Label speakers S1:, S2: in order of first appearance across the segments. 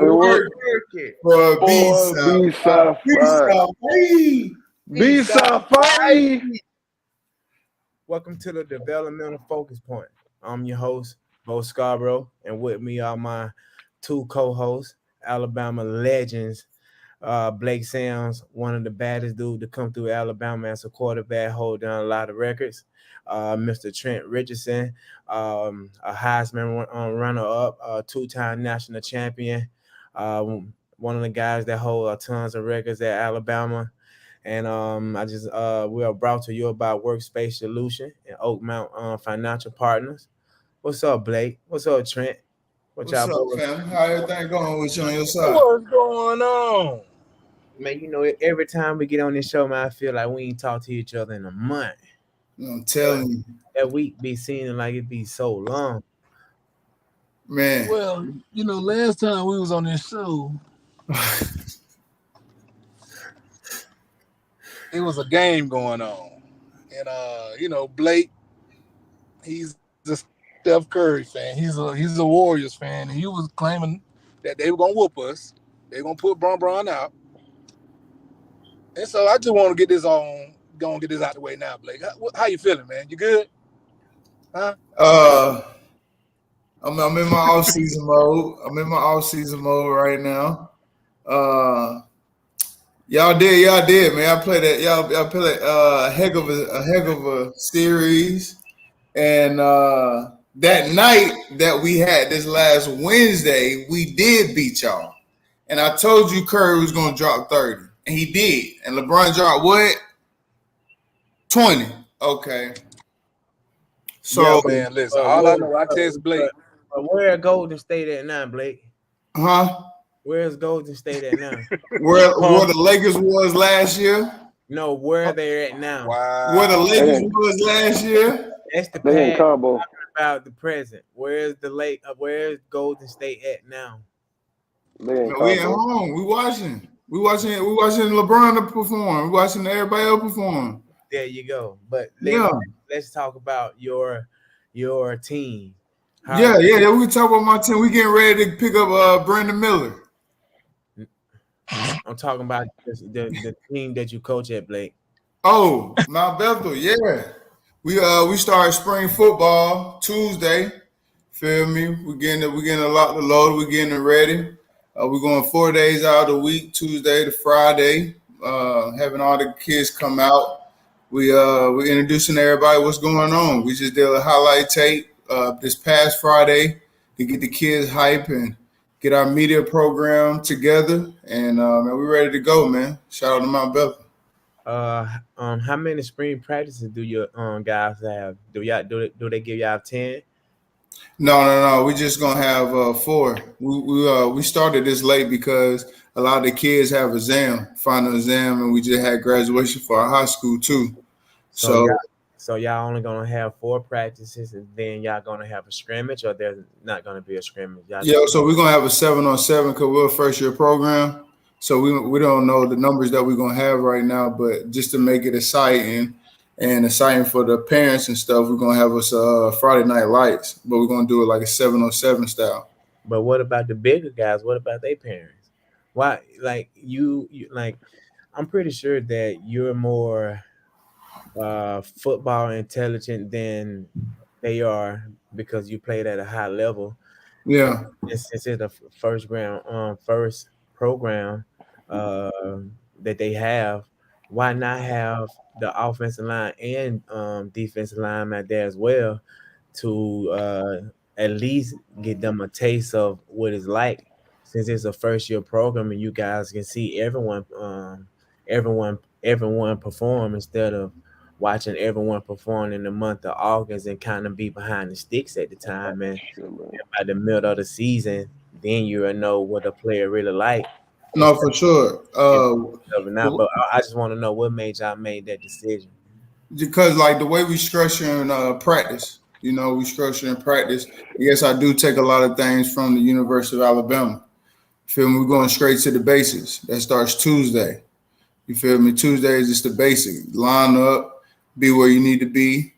S1: Work it. For B-Side. Welcome to the Developmental Focus Point. I'm your host, Bo Scarbrough, and with me are my two co-hosts, Alabama legends, Blake Sams, one of the baddest dudes to come through Alabama as a quarterback, holding a lot of records. Mr. Trent Richardson, a Heisman runner-up, a two-time national champion, one of the guys that hold tons of records at Alabama. And we are brought to you by Workspace Solution and Oakmount Financial Partners. What's up, Blake? What's up, Trent?
S2: What's up, fam? How everything going with you on your side?
S3: What's going on?
S1: Man, you know, every time we get on this show, man, I feel like we ain't talked to each other in a month.
S2: I'm telling you.
S1: That week be seeming like it be so long.
S2: Man.
S3: Well, you know, last time we was on this show, it was a game going on. And you know, Blake, he's a Steph Curry fan. He's a Warriors fan. And he was claiming that they were gonna whoop us. They're gonna put Bron out. And so I just want to get this out the way now, Blake. How you feeling, man? You good? Huh?
S2: I'm in my off-season mode. I'm in my off-season mode right now. Y'all did, man. I played that. Y'all played a heck of a series, and that night that we had this last Wednesday, we did beat y'all. And I told you Curry was gonna drop 30, and he did. And LeBron dropped what? 20. Okay.
S3: So, yeah, man, listen. All I know, I text Blake.
S1: Where Golden State at now, Blake?
S2: Huh?
S1: Where's Golden State at now?
S2: where the Lakers was last year?
S1: No, where they're at now.
S3: Wow.
S2: Where the Lakers was last year?
S1: That's the past. Talking about the present. Where's Golden State at now?
S2: Man, we at home. We watching LeBron perform. We watching everybody else perform.
S1: There you go. But let's talk about your team.
S2: Yeah. We can talk about my team. We getting ready to pick up Brandon Miller.
S1: I'm talking about the team that you coach at, Blake.
S2: Oh, Mount Bethel, yeah. We started spring football Tuesday. Feel me? We're getting a lot of load. We're getting it ready. We're going 4 days out of the week, Tuesday to Friday. Having all the kids come out. We're introducing everybody what's going on. We just did a highlight tape this past Friday to get the kids hype and get our media program together. And we're ready to go, man. Shout out to Mount Bethel.
S1: How many spring practices do your guys have? Do they give y'all 10?
S2: No. We're just gonna have 4. We started this late because a lot of the kids have final exam, and we just had graduation for our high school too.
S1: So y'all only gonna have 4 practices, and then y'all gonna have a scrimmage, or there's not gonna be a scrimmage?
S2: So we're gonna have a 7-on-7 because we're a first year program. So we don't know the numbers that we're gonna have right now, but just to make it exciting for the parents and stuff, we're gonna have us Friday Night Lights, but we're gonna do it like a 7-on-7 style.
S1: But what about the bigger guys? What about their parents? Why, like you like? I'm pretty sure that you're more football intelligent than they are because you played at a high level.
S2: Yeah.
S1: Since it's the first program that they have, why not have the offensive line and defensive line out there as well to at least get them a taste of what it's like, since it's a first year program and you guys can see everyone perform instead of watching everyone perform in the month of August and kind of be behind the sticks at the time. And by the middle of the season, then you'll know what a player really like.
S2: No, for sure.
S1: But I just want to know what made y'all make that decision.
S2: Because like the way we structure in practice, we structure in practice. Yes, I do take a lot of things from the University of Alabama. Feel me? We're going straight to the basics. That starts Tuesday. You feel me? Tuesday is just the basic. Line up, be where you need to be,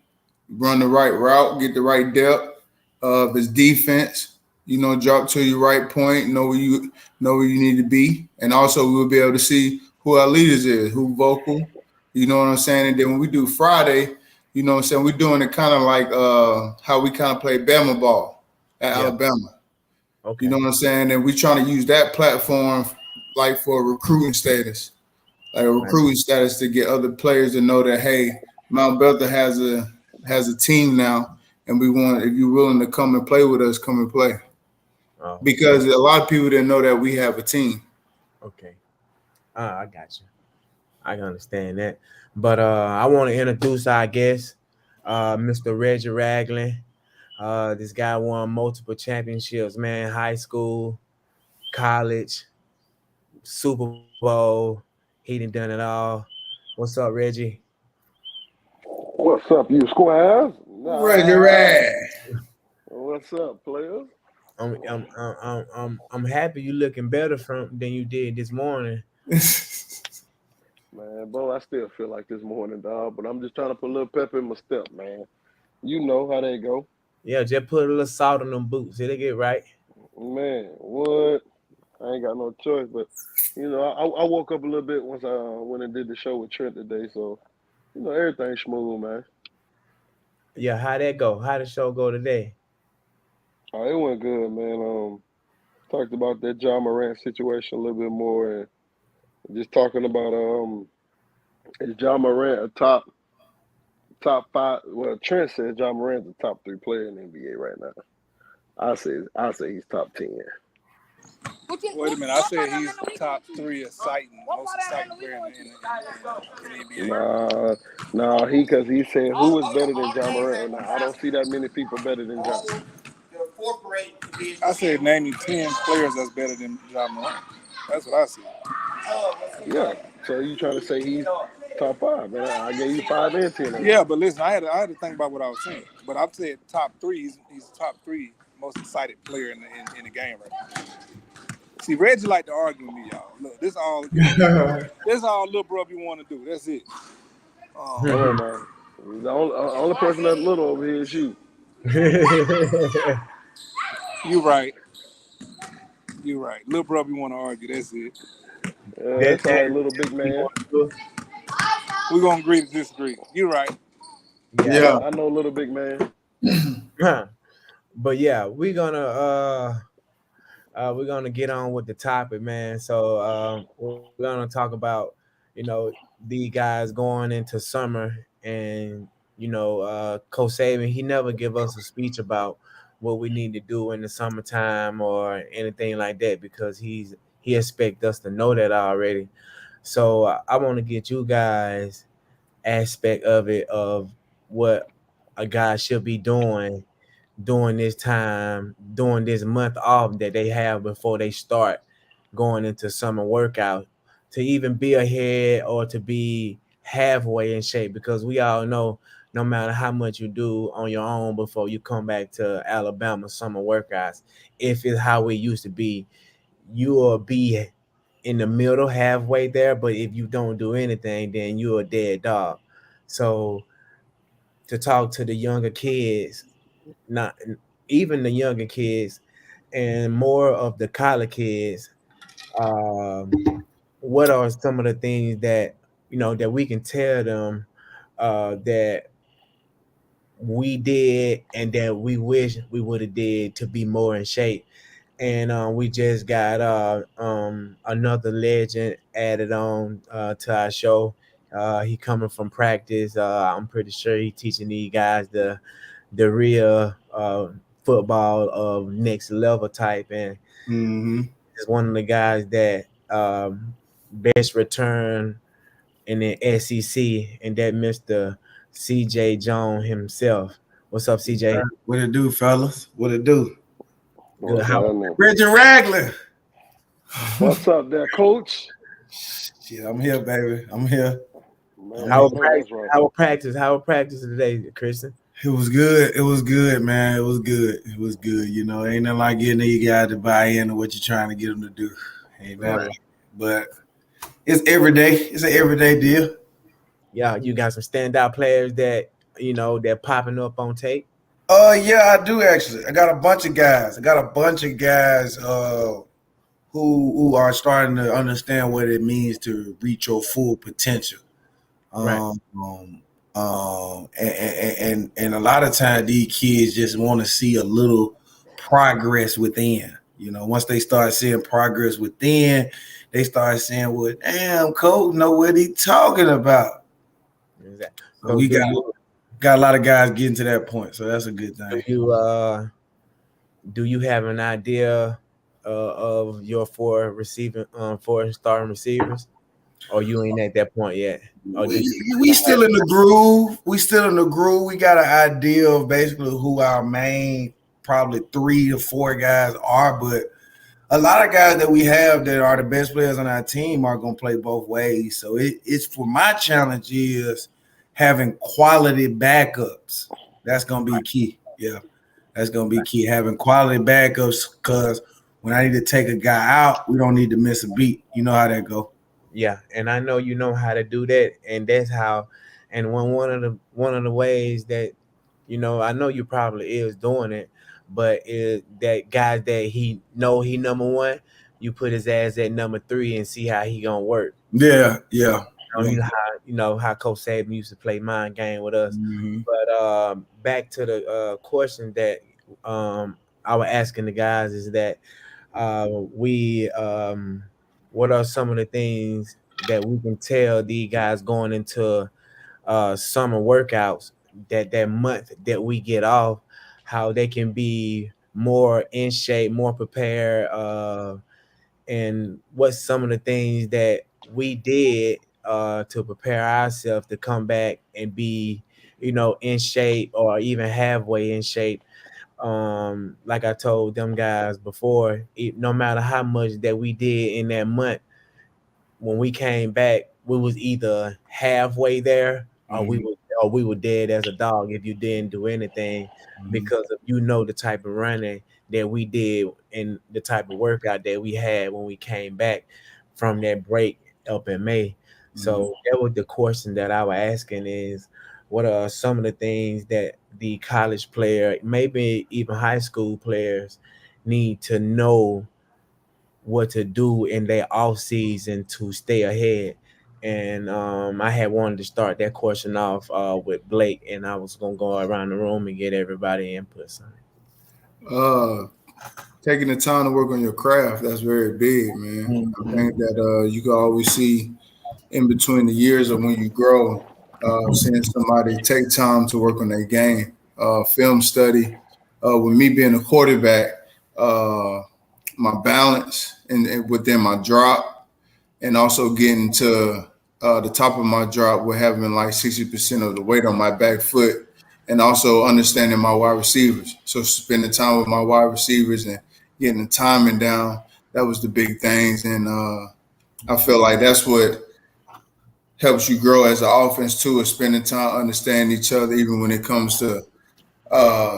S2: run the right route, get the right depth. If it's defense, drop to your right point, know where you need to be, and also we'll be able to see who our leaders is, who vocal. You know what I'm saying? And then when we do Friday, you know what I'm saying, we're doing it kind of like how we kind of play Bama ball at Alabama.
S1: Okay.
S2: You know what I'm saying? And we're trying to use that platform like for recruiting status, like a recruiting status to get other players to know that, hey, Mount Belton has a team now, and we want, if you're willing to come and play with us, come and play.
S1: Oh,
S2: because a lot of people didn't know that we have a team.
S1: Okay. I got you. I can understand that. But I want to introduce our guest, Mr. Reggie Ragland. This guy won multiple championships, man. High school, college, Super Bowl. He done it all. What's up, Reggie?
S4: What's up, you squares?
S2: Reggie Rag.
S4: What's up, players?
S1: I'm happy you looking better than you did this morning.
S4: Man, bro, I still feel like this morning, dog, but I'm just trying to put a little pep in my step, man. You know how they go.
S1: Yeah, just put a little salt on them boots. It'll get right.
S4: Man, what? I ain't got no choice, but I woke up a little bit once I went and did the show with Trent today, so everything's smooth, man.
S1: Yeah, how that go? How the show go today?
S4: Oh, it went good, man. Talked about that John Morant situation a little bit more, and just talking about is John Morant a top five? Well, Trent says John Morant's a top 3 player in the NBA right now. I say he's top 10.
S3: Wait a minute, I said he's top 3 exciting, most exciting player in the NBA.
S4: Nah, because he said who is better than John Morant right now. I don't see that many people better than John.
S3: I said name me 10 players that's better than John Morant. That's what I said.
S4: Yeah. So you trying to say he's top 5? Man, I gave you 5 and 10.
S3: Yeah, but listen, I had to think about what I was saying. But I've said top 3. He's top 3 most excited player in the game right now. See, Reggie like to argue with me, y'all. Look, this all little bro you want to do. That's it.
S4: Man. The only person that's little over here is you.
S3: You right. Little brother, you want to argue. That's it.
S4: That's all right, little big man.
S3: We're going to agree to disagree. You right.
S4: Yeah. I know little big man.
S1: But yeah, we're gonna get on with the topic, man. So we're gonna talk about, the guys going into summer, and Coach Saban, he never give us a speech about what we need to do in the summertime or anything like that, because he expect us to know that already. So I want to get you guys aspect of it, of what a guy should be doing during this time, during this month off that they have before they start going into summer workout, to even be ahead or to be halfway in shape, because we all know no matter how much you do on your own before you come back to Alabama summer workouts, if it's how it used to be, you will be in the middle, halfway there. But if you don't do anything, then you're a dead dog. So to talk to the younger kids, not even the younger kids, and more of the college kids, what are some of the things that that we can tell them that we did and that we wish we would have did to be more in shape? And we just got another legend added on to our show. He coming from practice. I'm pretty sure he teaching these guys the real football of next level type, and is one of the guys that best return in the SEC, and that Mr. CJ Jones himself. What's up, CJ?
S5: What it do, fellas? What it do?
S1: Good. How?
S5: Reggie Ragland.
S4: What's up there, coach?
S5: Shit, I'm here, baby. I'm here.
S4: Man,
S1: How was practice today, Christion?
S5: It was good. It was good, man. It was good. It was good. Ain't nothing like getting these guys to buy into what you're trying to get them to do. Ain't nothing. Right. But it's every day. It's an everyday deal.
S1: Yeah, you got some standout players that that popping up on tape.
S5: Yeah, I do actually. I got a bunch of guys. Who are starting to understand what it means to reach your full potential.
S1: Right.
S5: Um, and a lot of times these kids just want to see a little progress within. You know, once they start seeing progress within, they start saying, "Well, damn, coach, know what he talking about."
S1: Exactly.
S5: So
S1: So
S5: we got a lot of guys getting to that point, so that's a good
S1: do
S5: thing.
S1: you do you have an idea of your four starting receivers, or you ain't at that point yet? Or do you
S5: We still in the groove. We still in the groove. We got an idea of basically who our main probably 3 to 4 guys are, but a lot of guys that we have that are the best players on our team are going to play both ways. So it's for my challenge is having quality backups. That's going to be key. Yeah, that's going to be key. Having quality backups because when I need to take a guy out, we don't need to miss a beat. You know how that go.
S1: Yeah, and I know you know how to do that, and that's how. And one of the ways that I know you probably is doing it, but that guys that he know he number one, you put his ass at number three and see how he gonna work.
S5: Yeah, yeah, yeah.
S1: You know how Coach Saban used to play mind game with us.
S5: Mm-hmm.
S1: But back to the question that I was asking the guys is that we what are some of the things that we can tell these guys going into summer workouts that month that we get off, how they can be more in shape, more prepared, and what's some of the things that we did to prepare ourselves to come back and be in shape or even halfway in shape. Like I told them guys before, no matter how much that we did in that month, when we came back, we was either halfway there
S5: Mm-hmm.
S1: or we were dead as a dog if you didn't do anything,
S5: Mm-hmm.
S1: because of the type of running that we did and the type of workout that we had when we came back from that break up in May.
S5: Mm-hmm.
S1: So that was the question that I was asking is, what are some of the things that the college player, maybe even high school players, need to know what to do in their off season to stay ahead? And I had wanted to start that question off with Blake, and I was gonna go around the room and get everybody input on it.
S2: Uh, Taking the time to work on your craft, that's very big, man. I
S5: Mm-hmm.
S2: think that you can always see in between the years of when you grow, seeing somebody take time to work on their game, film study. With me being a quarterback, uh, my balance and within my drop, and also getting to the top of my drop with having like 60% of the weight on my back foot, and also understanding my wide receivers. So spending time with my wide receivers and getting the timing down, that was the big things. And I feel like that's what helps you grow as an offense too, is spending time understanding each other, even when it comes to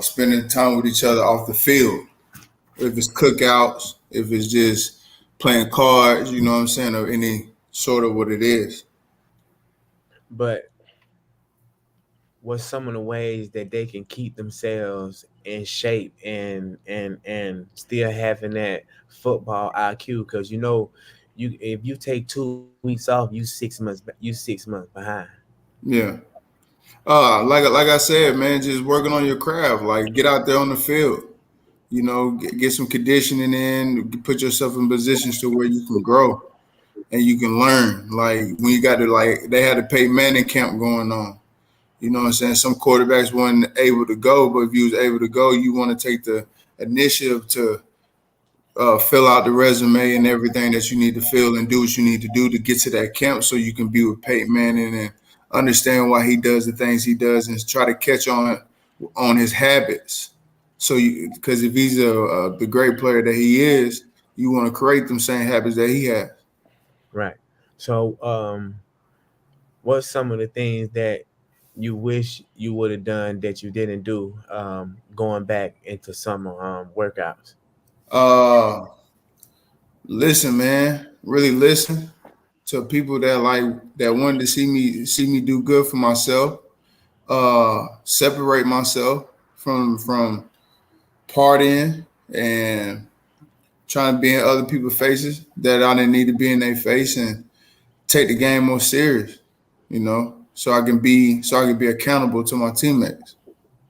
S2: spending time with each other off the field. If it's cookouts, if it's just playing cards, you know what I'm saying, or any sort of what it is.
S1: But what's some of the ways that they can keep themselves in shape and still having that football IQ? Because you if you take 2 weeks off, you 6 months behind.
S2: Yeah. Like I said, man, just working on your craft. Like get out there on the field. You know, get some conditioning in. Put yourself in positions to where you can grow and you can learn. Like when you got to they had a Peyton Manning camp going on. You know what I'm saying? Some quarterbacks weren't able to go, but if you was able to go, you want to take the initiative to fill out the resume and everything that you need to fill and do what you need to do to get to that camp so you can be with Peyton Manning and understand why he does the things he does and try to catch on his habits. So because if he's the great player that he is, you want to create them same habits that he has.
S1: Right. So what's some of the things that you wish you would have done that you didn't do going back into summer workouts?
S2: Uh, Listen, man, really listen to people that wanted to see me do good for myself. Separate myself from partying and trying to be in other people's faces that I didn't need to be in their face, and take the game more serious, so I can be accountable to my teammates.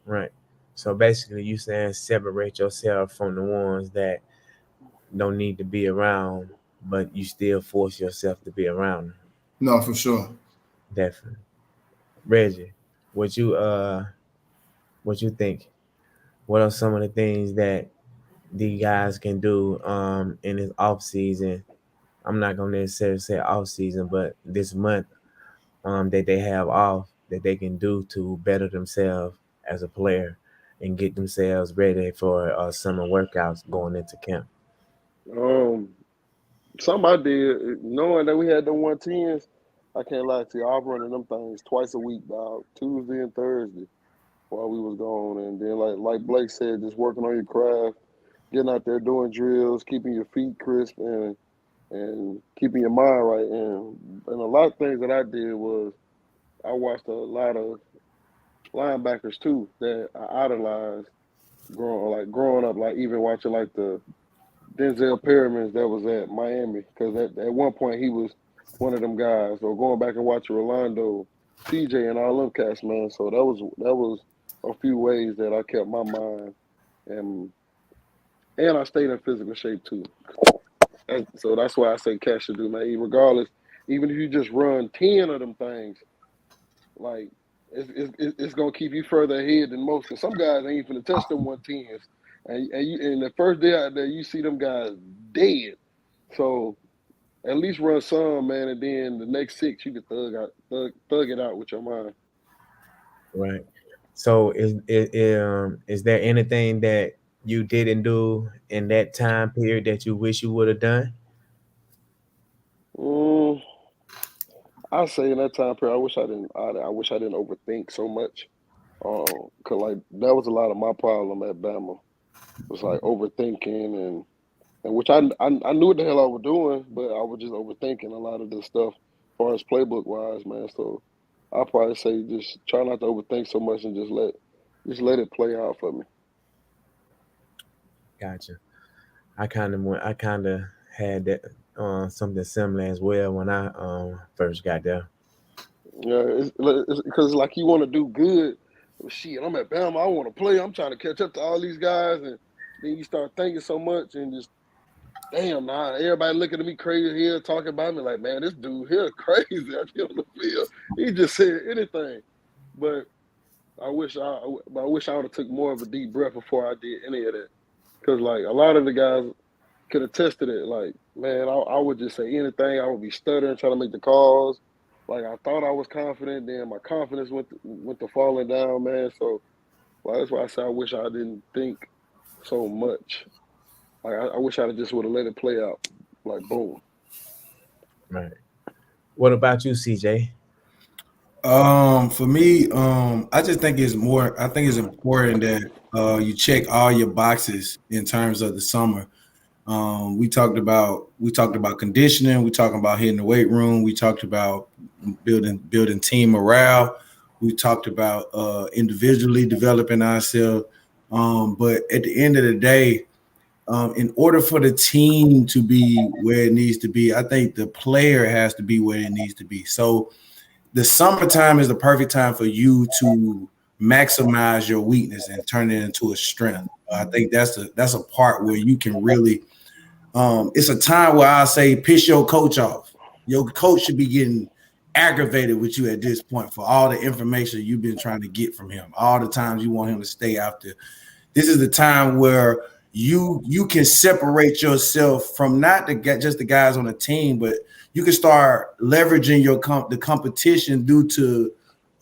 S1: Right. So basically, you saying separate yourself from the ones that don't need to be around, but you still force yourself to be around them.
S2: No, for sure.
S1: Definitely. Reggie, what you think? What are some of the things that the guys can do in this off season? I'm not gonna necessarily say off season, but this month that they have off that they can do to better themselves as a player and get themselves ready for summer workouts going into camp.
S4: Something I did, knowing that we had the 110s, I can't lie to you. I was running them things twice a week, dog, Tuesday and Thursday while we was gone. And then, like Blake said, just working on your craft, getting out there doing drills, keeping your feet crisp, and keeping your mind right. And a lot of things that I did was I watched a lot of linebackers too that I idolized growing up, like even watching like the Denzel Perryman that was at Miami, because at one point he was one of them guys. Or going back and watching Rolando, TJ, and all them cats, man. So that was a few ways that I kept my mind, and I stayed in physical shape too. So that's why I say cats should do, man. Regardless, even if you just run 10 of them things, like it's gonna keep you further ahead than most. Cause some guys ain't finna touch them 110s, and the first day out there, you see them guys dead. So at least run some, man, and then the next 6 you can thug it out with your mind.
S1: Right. So is there anything that you didn't do in that time period that you wish you would have done?
S4: I say in that time period, I wish I didn't. I wish I didn't overthink so much. Cause like that was a lot of my problem at Bama. Was like overthinking and which I knew what the hell I was doing, but I was just overthinking a lot of this stuff, as far as playbook wise, man. So I'll probably say just try not to overthink so much and just let it play out for me.
S1: Gotcha. I kind of had that something similar as well when I first got there.
S4: Yeah, it's because like you want to do good. Well, shit, I'm at Bama. I want to play. I'm trying to catch up to all these guys, and then you start thinking so much and just damn, nah, everybody looking at me crazy here, talking about me like, man, this dude here crazy out here on the field. He just said anything. But I wish I would have took more of a deep breath before I did any of that. Because, like, a lot of the guys could attest to it. Like, man, I would just say anything. I would be stuttering, trying to make the calls. Like, I thought I was confident, then my confidence went to falling down, man. So, well, that's why I say I wish I didn't think so much. Like, I wish I just would have let it play out. Like, boom.
S1: Right. What about you, CJ?
S5: For me, I just think it's important that you check all your boxes in terms of the summer. We talked about conditioning, we talked about hitting the weight room, we talked about building team morale, we talked about individually developing ourselves. But at the end of the day, in order for the team to be where it needs to be, I think the player has to be where it needs to be. So the summertime is the perfect time for you to maximize your weakness and turn it into a strength. I think that's a part where you can really it's a time where I say piss your coach off. Your coach should be getting aggravated with you at this point for all the information you've been trying to get from him, all the times you want him to stay out there. This is the time where you can separate yourself from not just the guys on the team, but you can start leveraging the competition due to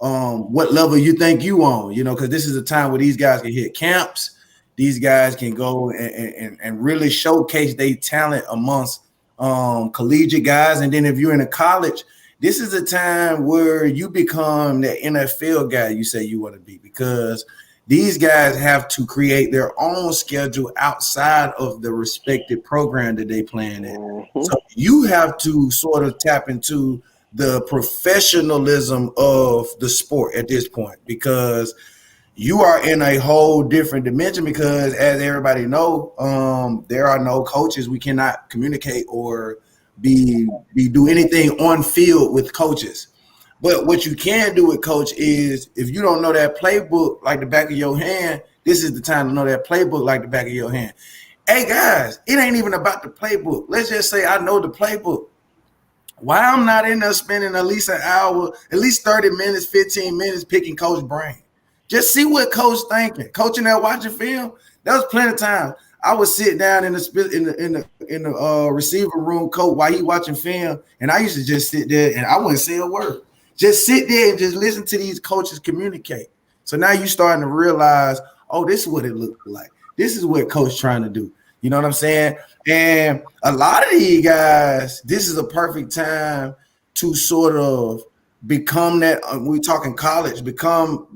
S5: what level you think you on, because this is a time where these guys can hit camps. These guys can go and really showcase their talent amongst collegiate guys. And then if you're in a college, this is a time where you become the NFL guy you say you want to be, because these guys have to create their own schedule outside of the respected program that they playing in. Mm-hmm. So you have to sort of tap into the professionalism of the sport at this point, because you are in a whole different dimension because, as everybody know, there are no coaches. We cannot communicate or be do anything on field with coaches. But what you can do with coach is, if you don't know that playbook like the back of your hand, this is the time to know that playbook like the back of your hand. Hey guys, it ain't even about the playbook. Let's just say I know the playbook. Why I'm not in there spending at least an hour, at least 30 minutes, 15 minutes picking coach brain. Just see what coach thinking. Coaching that watching film, that was plenty of times. I would sit down in the receiver room, coach, while he watching film, and I used to just sit there and I wouldn't say a word. Just sit there and just listen to these coaches communicate. So now you're starting to realize, oh, this is what it looked like. This is what coach trying to do. You know what I'm saying? And a lot of these guys, this is a perfect time to sort of become that. We're talking college, become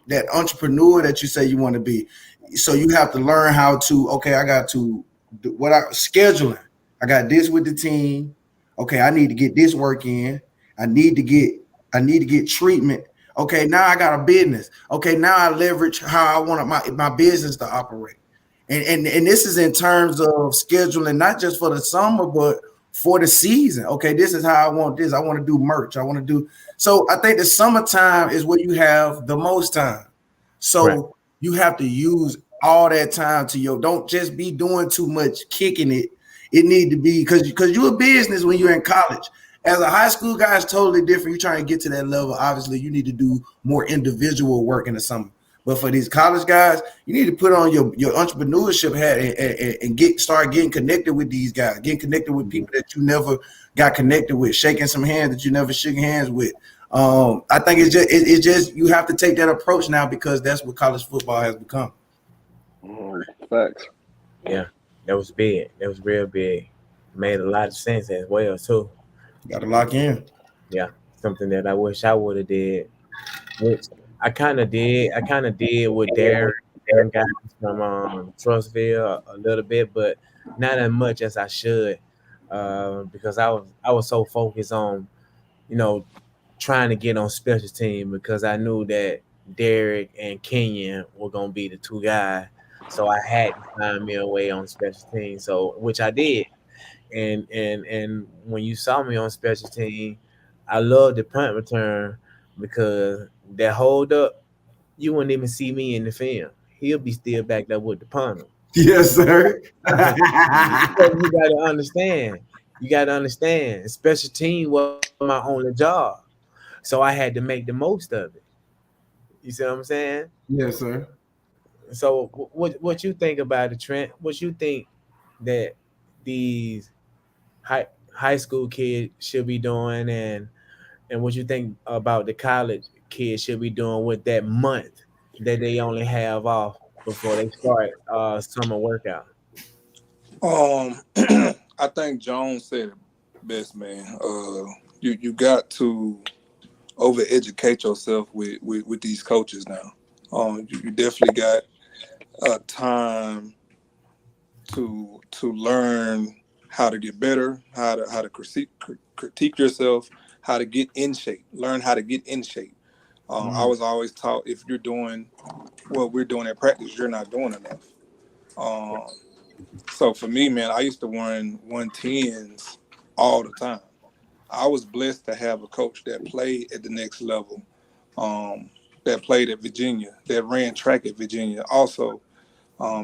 S5: that entrepreneur that you say you want to be. So you have to learn how to, okay, I got to do scheduling. I got this with the team. Okay, I need to get this work in. I need to get treatment. Okay, now I got a business. Okay, now I leverage how I want my business to operate. And this is in terms of scheduling, not just for the summer, but for the season. Okay, this is how I want this. I want to do merch. I want to do. So I think the summertime is where you have the most time. So you have to use all that time to don't just be doing too much kicking it. It need to be because you're a business when you're in college. As a high school guy, it's totally different. You're trying to get to that level. Obviously, you need to do more individual work in the summer. But for these college guys, you need to put on your entrepreneurship hat and start getting connected with these guys, getting connected with people that you never got connected with, shaking some hands that you never shook hands with. I think it's just you have to take that approach now because that's what college football has become.
S4: Facts.
S1: Yeah, that was big. That was real big. Made a lot of sense as well too.
S5: Got to lock in.
S1: Yeah, something that I wish I would have did, which I kind of did. I kind of did with Derek and guys from Trustville a little bit, but not as much as I should, because I was so focused on, trying to get on special team because I knew that Derek and Kenyon were gonna be the two guys. So I had to find me a way on special team. So which I did. And when you saw me on special team, I loved the punt return because that hold up, you wouldn't even see me in the film. He'll be still back there with the punter.
S5: Yes, sir.
S1: You gotta understand. Special team was my only job. So I had to make the most of it. You see what I'm saying?
S5: Yes, sir.
S1: So what you think about it, Trent? What you think that these high school kids should be doing, and what you think about the college kids should be doing with that month that they only have off before they start summer workout?
S3: I think Jones said it best, man. You got to over-educate yourself with these coaches now. You definitely got time to learn how to get better, how to critique yourself, how to get in shape, learn how to get in shape. I was always taught if you're doing what we're doing at practice, you're not doing enough. So for me, man, I used to run 110s all the time. I was blessed to have a coach that played at the next level, that played at Virginia, that ran track at Virginia also.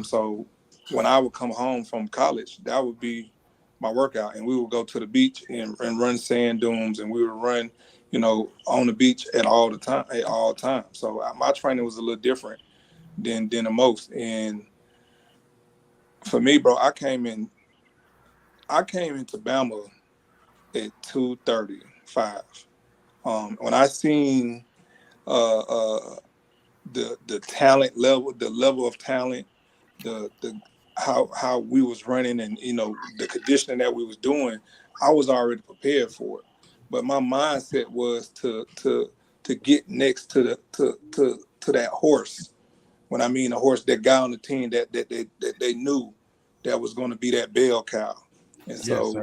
S3: So when I would come home from college, that would be my workout. And we would go to the beach and run sand dunes, and we would run, on the beach at all times. So my training was a little different than the most. And for me, bro, I came into Bama at 2:35. When I seen the talent level, the level of talent, the how we was running, and the conditioning that we was doing, I was already prepared for it. But my mindset was to get next to that horse. When I mean a horse, that guy on the team that they knew that was going to be that bell cow. And so,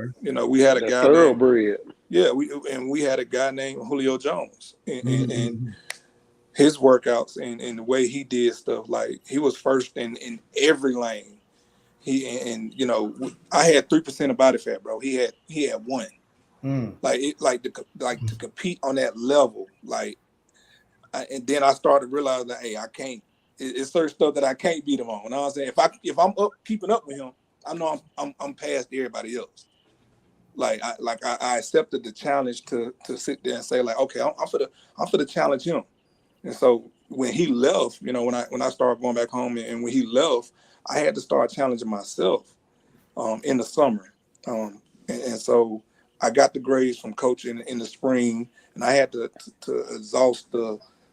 S3: we had a guy
S4: thoroughbred.
S3: We had a guy named Julio Jones, and his workouts and the way he did stuff. Like he was first in every lane. And you know, I had 3% of body fat, bro. He had 1. Like to compete on that level, and then I started realizing that, hey, I can't. It's certain stuff that I can't beat him on. You know what I'm saying? If I'm keeping up with him, I know I'm past everybody else. I accepted the challenge to sit there and say, like, okay, I'm for the challenge him. And so when he left, you know, when I started going back home, and when he left, I had to start challenging myself in the summer. And so I got the grades from coach in the spring, and I had to exhaust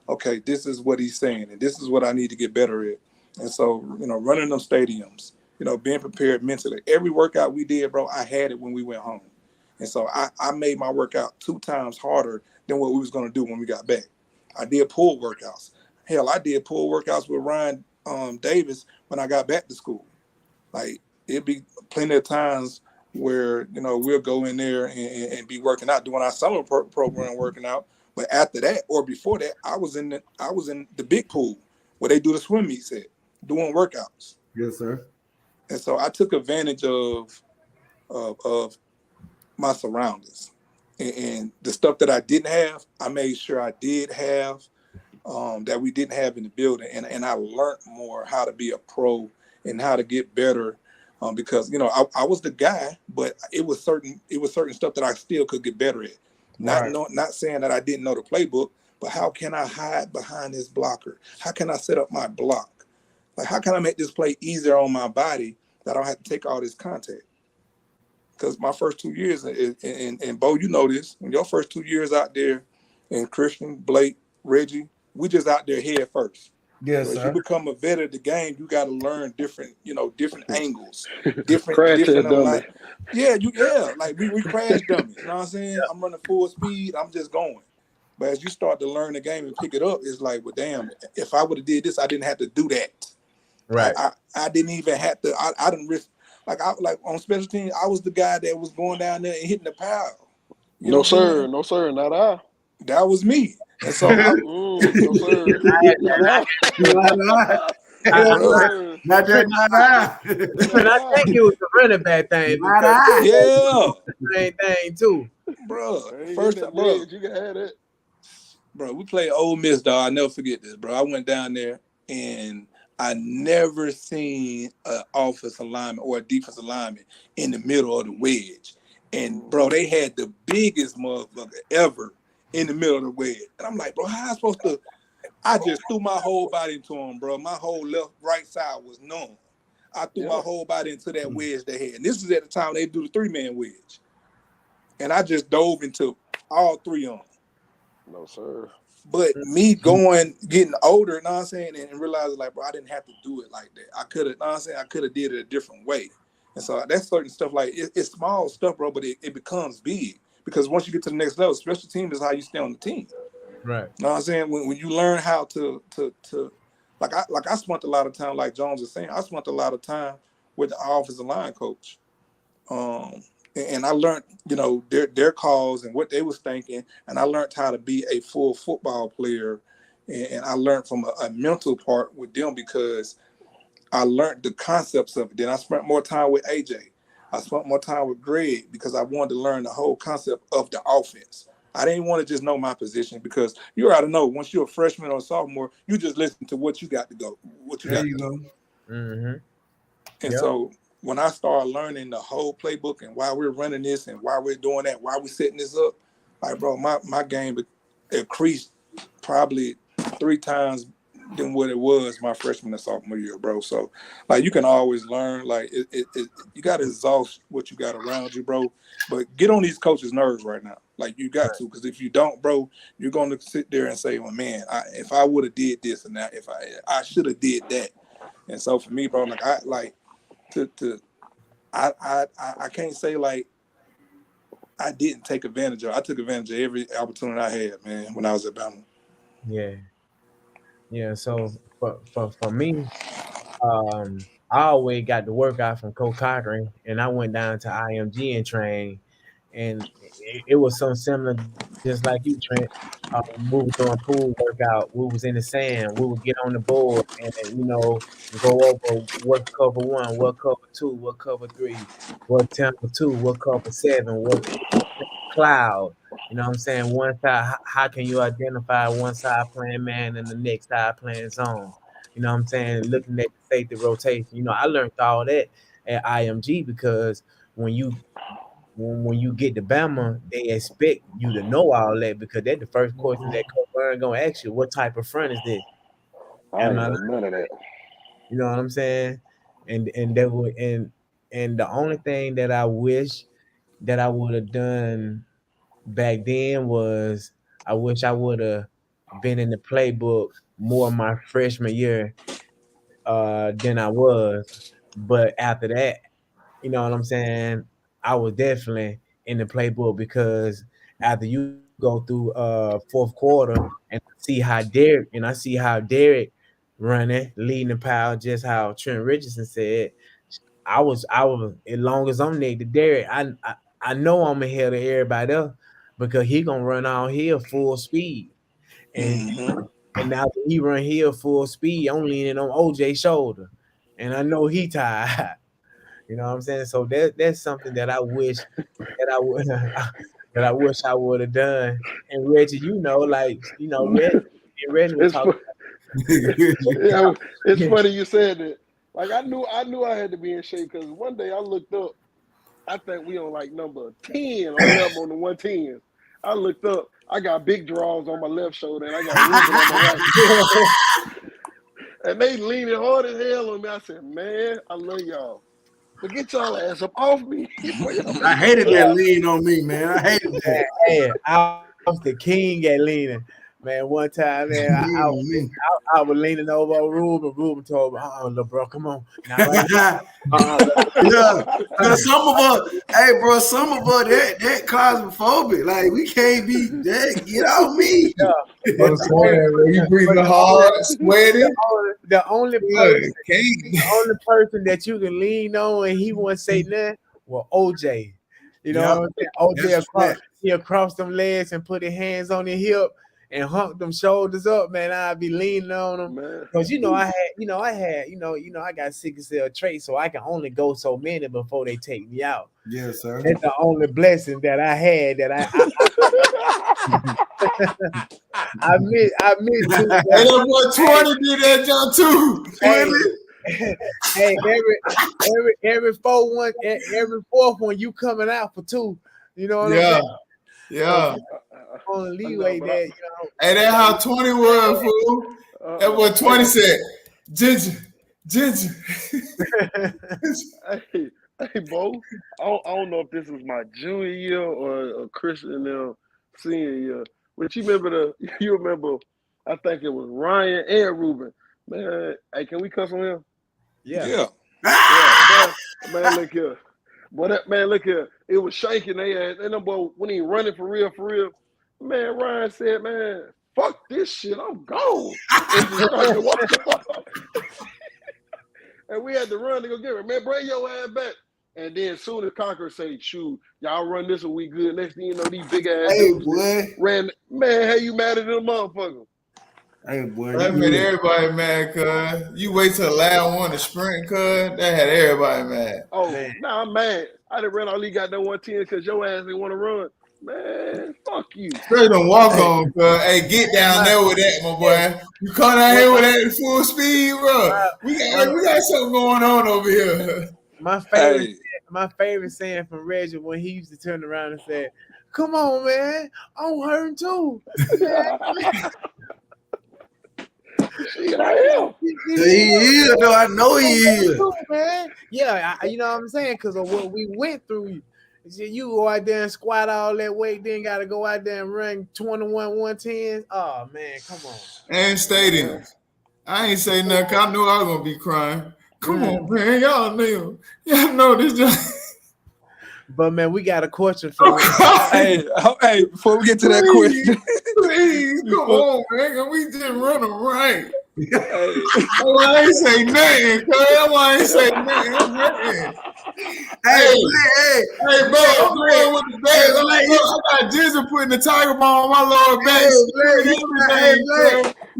S3: okay, this is what he's saying, and this is what I need to get better at. And so, you know, running them stadiums, you know, being prepared mentally. Every workout we did, bro, I had it when we went home. And so I made my workout 2 times harder than what we was going to do when we got back. I did pull workouts. Hell, I did pull workouts with Ryan Davis when I got back to school. Like, it'd be plenty of times where, you know, we'll go in there and be working out, doing our summer program working out. But after that or before that, I was in the big pool where they do the swim meets at, doing workouts.
S5: Yes, sir.
S3: And so I took advantage of my surroundings, and the stuff that I didn't have, I made sure I did have, that we didn't have in the building. And I learned more how to be a pro and how to get better, because, you know, I was the guy, but it was certain stuff that I still could get better at. Not saying that I didn't know the playbook, but how can I hide behind this blocker? How can I set up my block? Like, how can I make this play easier on my body that I don't have to take all this contact? Because my first 2 years, and Bo, you know this, in your first 2 years out there, and Christion, Blake, Reggie, we just out there head first.
S5: Yes,
S3: so
S5: sir.
S3: As you become a vet of the game, you got to learn different angles,
S4: crash
S3: different
S4: dummy.
S3: Like we crash dummies. You know what I'm saying? I'm running full speed. I'm just going. But as you start to learn the game and pick it up, it's like, well, damn, if I would have did this, I didn't have to do that.
S1: Right.
S3: I didn't even have to. I didn't risk. Like on special teams, I was the guy that was going down there and hitting the pile.
S4: No, sir. No, sir. Not I.
S3: That was me. And so,
S4: no, sir.
S5: Not that.
S1: And I think it was the running back thing.
S3: Yeah.
S1: Same thing too,
S3: bro.
S4: First, bro, you can have it.
S3: Bro, we played Ole Miss, dog. I never forget this, bro. I went down there and I never seen an offensive lineman or a defensive lineman in the middle of the wedge. And, bro, they had the biggest motherfucker ever in the middle of the wedge. And I'm like, bro, how am I supposed to? I just threw my whole body into him, bro. My whole right side was numb. I threw my whole body into that wedge they had. And this was at the time they do the 3-man wedge. And I just dove into all 3 of them.
S4: No, sir.
S3: But me getting older, you know what I'm saying, and realizing, like, bro, I didn't have to do it like that. I could have, you know what I'm saying, I could have did it a different way. And so that's certain stuff, like, it's small stuff, bro, but it becomes big. Because once you get to the next level, special team is how you stay on the team.
S1: Right.
S3: You know what I'm saying? When you learn how to I spent a lot of time, like Jones is saying, I spent a lot of time with the offensive line coach. And I learned, you know, their calls and what they was thinking, and I learned how to be a full football player, and I learned from a mental part with them because I learned the concepts of it. Then I spent more time with AJ. I spent more time with Greg because I wanted to learn the whole concept of the offense. I didn't want to just know my position because you ought to know once you're a freshman or a sophomore, you just listen to what you got to go, what you got to go.
S1: Mm-hmm.
S3: And so when I started learning the whole playbook and why we're running this and why we're doing that, why we're setting this up, like, bro, my game increased probably 3 times than what it was my freshman and sophomore year, bro. So, like, you can always learn. Like, you got to exhaust what you got around you, bro. But get on these coaches' nerves right now. Like, you got to, because if you don't, bro, you're going to sit there and say, well, man, if I would have did this and that, if I should have did that. And so for me, bro, like, I can't say, like, I didn't take advantage of. I took advantage of every opportunity I had, man, when I was at Bama.
S1: Yeah. So for me, I always got the workout from Coach Cochran, and I went down to IMG and trained. and it was something similar, just like you, Trent. We were doing pool workout. We was in the sand. We would get on the board and go over what cover one, what cover two, what cover three, what temper two, what cover seven, what cloud. You know what I'm saying? One side, how can you identify one side playing man and the next side playing zone? You know what I'm saying? Looking at the safety rotation. I learned all that at IMG because when you when you get to Bama, they expect you to know all that because that's the first question that Coach Burn gonna ask you. What type of front is this?
S4: I
S1: Am
S4: ain't
S1: I,
S4: know none of that.
S1: you know what I'm saying? And that would and the only thing that I wish that I would have done back then was I wish I would have been in the playbook more my freshman year than I was. But after that, you know what I'm saying? I was definitely in the playbook because after you go through fourth quarter and I see how Derek running, leading the power, just how Trent Richardson said, I was as long as I'm next to Derek, I know I'm ahead of everybody else because he gonna run out here full speed. And
S3: Mm-hmm.
S1: and now that he run here full speed, I'm leaning on OJ's shoulder. And I know he tired. You know what I'm saying? So that's something that I wish that I would that I wish I would have done. And Reggie, Reggie was
S4: It's
S1: talking.
S4: fu- yeah, it's funny you said that. Like I knew I had to be in shape because one day I looked up. I think we on like number 10 or 11 on the 110s. I looked up. I got big draws on my left shoulder and I got Ruben on my right. And they leaning hard as hell on me. I said, man, I love y'all. But get y'all ass up off me before y'all
S5: I
S4: make me
S5: hated that
S4: fall.
S5: lean on me, man. I hated that.
S1: Hey, I was the king at leaning. Man, one time, man, I was leaning over on Ruben. Ruben told me, little bro, come on. Not right now.
S5: Yeah, because some of us that claustrophobic. Like we can't be that. Get off me.
S2: I'm saying, you breathing hard, sweating.
S1: The only
S2: Look,
S1: person
S2: can't.
S1: the only person that you can lean on and he won't say nothing, well, OJ. You know
S5: Yep,
S1: what I'm saying? OJ
S5: that's fact.
S1: he'll cross them legs and put his hands on his hip and hump them shoulders up, man. I'd be leaning on him.
S4: Man.
S1: Because I got sickle cell traits, so I can only go so many before they take me out.
S5: Yes, sir.
S1: That's the only blessing that I had that I miss too.
S2: And that boy 20 did that jump too. 20.
S1: Hey, every fourth one you coming out for two. You know what I'm saying?
S2: Yeah.
S1: On the leeway there,
S2: Hey, that's how 20 was, fool. That boy 20 said, Ginger.
S4: Hey, Bo, I don't know if this was my junior year or Christian senior year, but you remember, I think it was Ryan and Ruben. Man, hey, can we cuss on him?
S1: Yeah.
S4: Man, look here. Boy, look here. It was shaking. That boy, when he running for real, man, Ryan said, man, fuck this shit, I'm gone. And just started to walk off. And we had to run to go get him. Man, bring your ass back. And then soon as Conqueror say, shoot, y'all run this one, we good. Next thing you know, these big ass dudes ran. Man, how you mad at them motherfuckers?
S5: Hey, boy.
S2: That made everybody mad, cuz. You wait till the last one to sprint, cuz. That had everybody mad.
S4: Oh, nah, I'm mad. I done ran all these goddamn 110 because your ass didn't want to run. Man, fuck you.
S2: Straight on walk on, cuz. Hey, get down there with that, my boy. You come down here with that at full speed, bro. We got something going on over here.
S1: My favorite saying from Reggie when he used to turn around and say, "Come on, man, I'm hurting too."
S4: Shit, I am.
S5: He is, though. I know he is.
S1: Man. Yeah, you know what I'm saying? Because of what we went through. You go out there and squat all that weight, then got to go out there and run 21 110s. Oh, man, come on.
S2: And stadiums. I ain't say nothing, 'cause I knew I was going to be crying. Come on, man. Y'all know this just...
S1: But, man, we got a question for you.
S3: Hey, before we get to that question.
S2: Please, come on, man. Can we just run them right? I ain't say nothing, cuz. I ain't say nothing. Hey, bro, I'm going with the bag. I got Jizzle putting the tiger bomb on my lower back.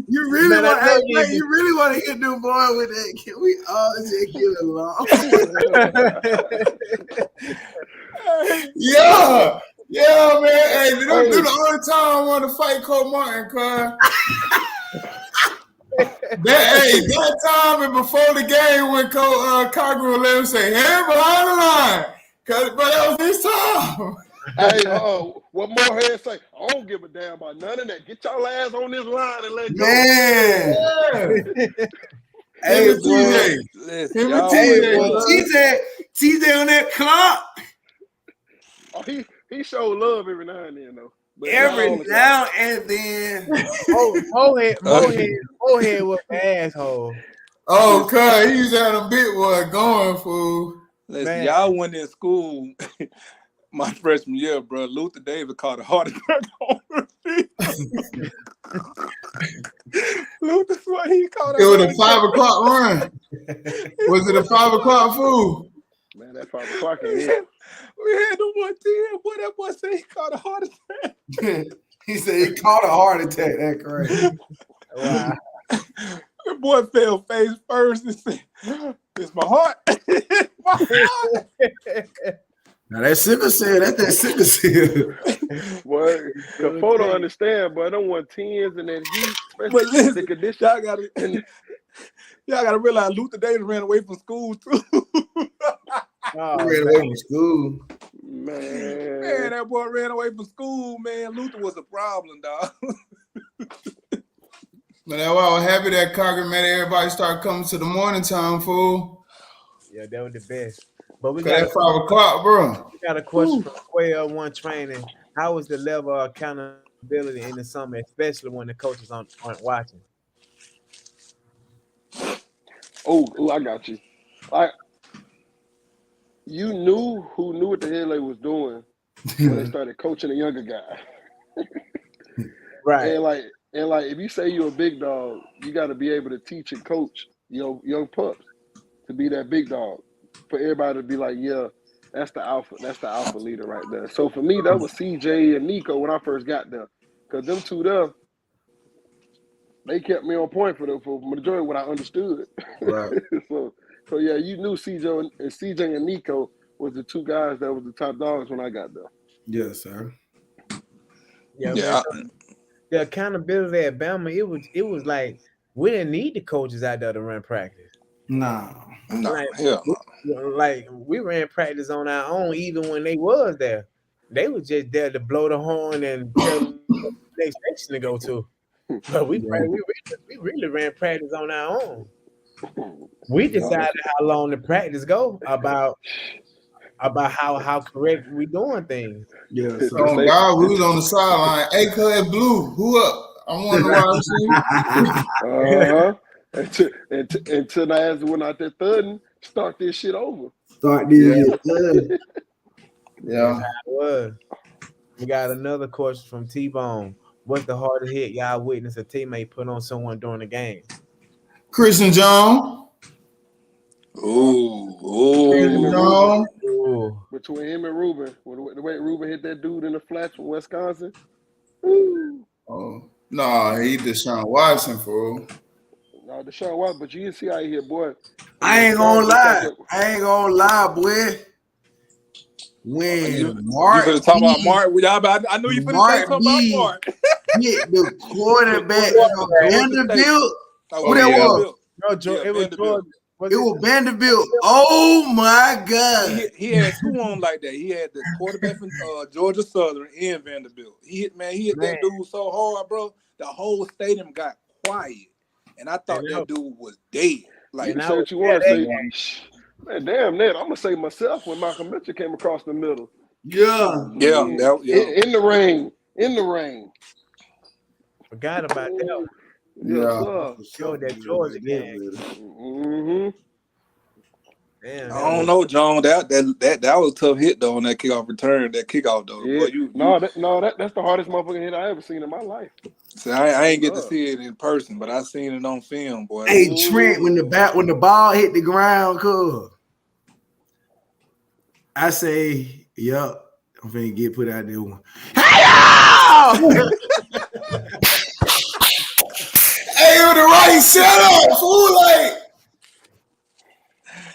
S5: You really want to hit them boy with that? Can we all just get along?
S2: Yeah, man. Hey, this the only time I want to fight Cole Martin, cuz. that time and before the game when Scarbrough let him say, "Hey, behind the line," but that was his time.
S4: Hey, what more head say? I don't give a damn about none of that. Get y'all ass on this line and let go.
S2: Man.
S5: Hey,
S2: TJ.
S5: TJ on that clock.
S4: Oh, he showed love every now and then, though. But
S5: every now and then.
S1: Mohead was an asshole.
S2: Oh, cuz he used to have a big one going, fool.
S3: Listen, y'all went in school my freshman year, bro. Luther Davis caught a heart attack on the feet. Luther swear he caught
S2: it was a 5 o'clock run. Was it a 5 o'clock, fool?
S4: Man, that 5 o'clock ain't it.
S3: We had the 110. Boy, that boy said he caught a heart attack.
S5: He said he caught a heart attack. That crazy.
S1: Wow.
S3: The boy fell face first and said, "It's my heart." My heart.
S5: Now that sickle cell, that's that sickle cell.
S4: Boy, the photo understand, but I don't want 10s and that heat.
S3: But listen,
S4: the condition.
S3: Y'all gotta realize Luther Davis ran away from school too.
S5: Ran away from school.
S4: Man,
S3: that boy ran away from school, man. Luther was a problem, dog.
S2: But that's why I was happy that Conger made everybody start coming to the morning time, fool.
S1: Yeah, that was the best. But we
S2: got 5 o'clock, bro.
S1: We got a question from 12-1 training. How was the level of accountability in the summer, especially when the coaches aren't watching?
S4: Oh, I got you. You knew who knew what the hell they was doing when they started coaching a younger guy.
S1: Right.
S4: And if you say you're a big dog, you got to be able to teach and coach your young pups to be that big dog. For everybody to be like, yeah, that's the alpha leader right there. So for me, that was CJ and Nico when I first got there. Because them two there, they kept me on point for the majority of what I understood.
S5: Right.
S4: So yeah, you knew CJ and Nico was the two guys that was the top dogs when I got there.
S5: Yes, sir.
S1: Yeah. The accountability at Bama, it was like we didn't need the coaches out there to run practice.
S5: No.
S1: Like we ran practice on our own, even when they was there. They was just there to blow the horn and tell them the next station to go to. But we really ran practice on our own. We decided how long the practice go about how correct we doing things.
S5: Yeah.
S2: So God, we was on the sideline. Hey, cuz Blue, who up? I wonder why I'm
S4: saying. Until I asked went out there thudding, start this shit over.
S5: Start this
S2: shit. Yeah.
S1: It was. We got another question from T-Bone. What's the hardest hit y'all witnessed a teammate put on someone during the game?
S2: Christion Jones.
S4: Between him and Ruben, the way Ruben hit that dude in the flats from Wisconsin. Ooh.
S2: Oh no, he Deshaun Watson, fool.
S4: No, Deshaun Watson, but you didn't see how he hit, boy.
S5: I ain't gonna lie, boy. When Mark,
S3: you finna talk about Mark? I knew you finna say something about Mark.
S5: Hit the quarterback from Vanderbilt. Who that was?
S1: No, it was Georgia.
S5: It was Vanderbilt. Oh my God!
S3: He had two on like that. He had the quarterback from Georgia Southern and Vanderbilt. He hit that dude so hard, bro. The whole stadium got quiet, and I thought that dude was dead. Like,
S4: you say what you want to say. Man, damn that! I'm gonna say myself when Malcolm Mitchell came across the middle.
S5: Yeah.
S4: In the rain.
S1: Forgot about that.
S4: Show
S1: that Georgia game.
S4: Mm-hmm.
S1: Damn,
S3: I don't know, John. That was a tough hit though on that kickoff return. That kickoff though.
S4: Yeah. That's the hardest motherfucking hit I ever seen in my life.
S3: See, I ain't get to see it in person, but I seen it on film, boy.
S5: Hey, Trent, when the ball hit the ground, cool. I say, yup. I'm finna get put out there one. Hey,
S2: Hey, the right setup, fool. Like,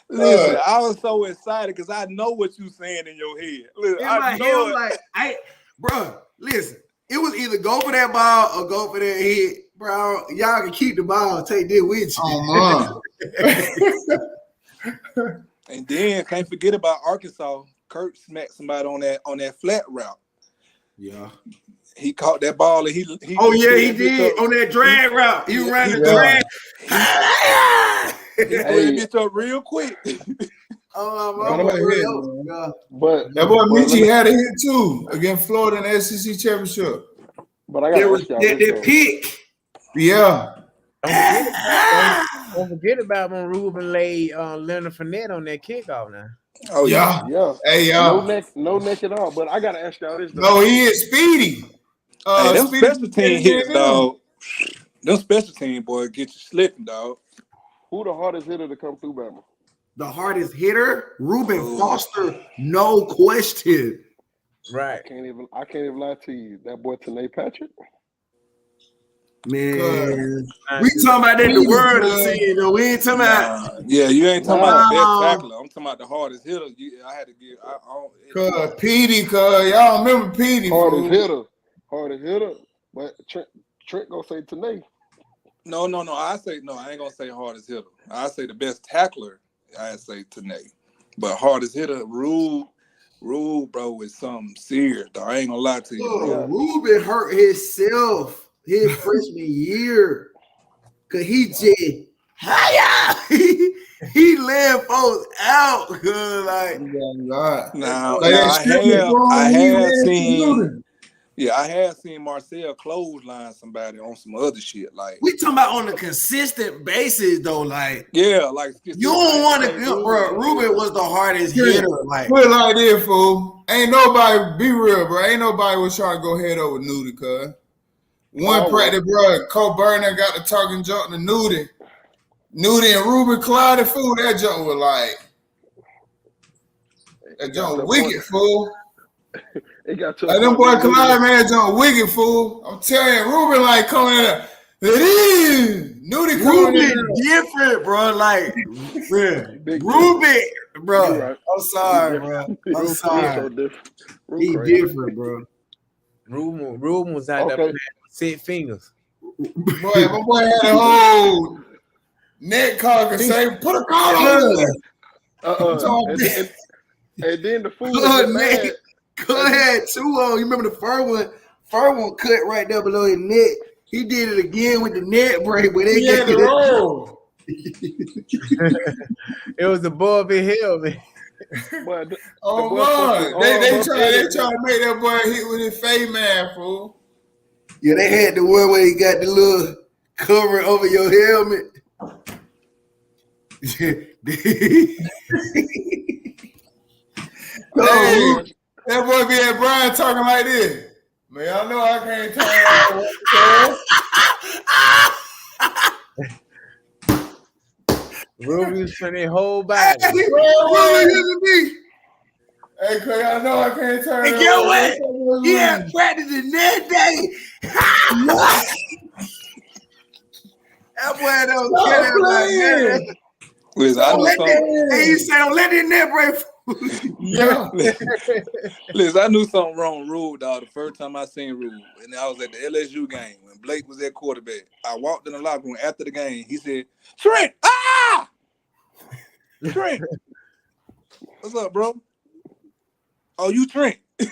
S3: Listen, I was so excited because I know what you saying in your head. Listen,
S5: in
S3: I
S5: my
S3: know
S5: head,
S3: it.
S5: bro, listen. It was either go for that ball or go for that hit, bro. Y'all can keep the ball and take this with you.
S2: oh man.
S3: And then can't forget about Arkansas. Kurt smacked somebody on that flat route.
S5: Yeah.
S3: He caught that ball and he
S5: Oh yeah, he did on that drag route. He ran the drag.
S3: He threw that bitch up real quick.
S4: But
S2: that boy Michi had a hit too against Florida in the SEC championship.
S4: But I got to ask y'all this,
S5: that pick.
S2: Yeah.
S1: Don't forget about when Ruben laid Leonard Fournette on that kickoff now.
S2: Oh yeah. Hey
S4: no neck at all. But I gotta ask y'all this.
S2: No, he is speedy.
S3: Hey, them special team hits, dog. Them special team boys get you slipping, dog.
S4: Who the hardest hitter to come through, Bama?
S5: The hardest hitter, Reuben Foster, no question.
S1: Right.
S4: I can't even lie to you. That boy Tanae Patrick.
S5: Man, we talking about that the world is seeing though. We ain't talking about.
S3: Yeah, you ain't talking about the best tackler. I'm talking about the hardest hitter. I had to give.
S2: Petey, y'all remember Petey?
S4: Hardest hitter. But Trent gonna say Tanae.
S3: No. I ain't gonna say hardest hitter. I say the best tackler. I say Tanae. But hardest hitter, Rule, bro, is something serious. Though. I ain't gonna lie to you, bro.
S5: Ruben hurt himself his freshman year. Cause he just he let folks out. Cause
S3: I had seen Marcel clothesline somebody on some other shit. Like
S5: we talking about on a consistent basis though. Like
S3: you
S5: don't want to, bro. Ruben was the hardest hitter. Like
S2: put it like this, fool. Ain't nobody be real, bro. Ain't nobody was trying to go head over Nudie, cuz. One practice, bro. Cole Burner got the talking junk to Nudie. Nudie and Ruben collided, fool. That junk was like that junk wicked, fool.
S4: It got to
S2: them boy collide, man. Junk wicked, fool. I'm telling you, Ruben like coming in. Nudie coming in
S5: different, bro. Like Ruben, bro. Right. I'm sorry, bro. I'm sorry. He different, bro.
S1: Ruben was out there playing with 6 fingers.
S2: Boy, my boy had a whole neck collar and say, put a collar on.
S4: And then the fool was mad.
S5: Cut had 2 on. You remember the first one? First one cut right there below his neck. He did it again with the neck break, but they get it roll.
S1: It was above his head, man.
S2: But they try to make that boy hit with his fade man, fool.
S5: Yeah, they had the one where he got the little cover over your helmet.
S2: That boy be at Brian talking like this. Man, I know I can't turn
S1: Ruby was from their whole body.
S2: Hey, cuz I know I can't turn
S5: and get what? He had practice the next day. That boy don't get it like that. He said, don't let that net break.
S2: Yeah.
S3: Listen, I knew something wrong with Rule, dog, the first time I seen Rule. And I was at the LSU game when Blake was at quarterback. I walked in the locker room after the game. He said, Trent, Trent. What's up, bro? Oh, you Trent. I'm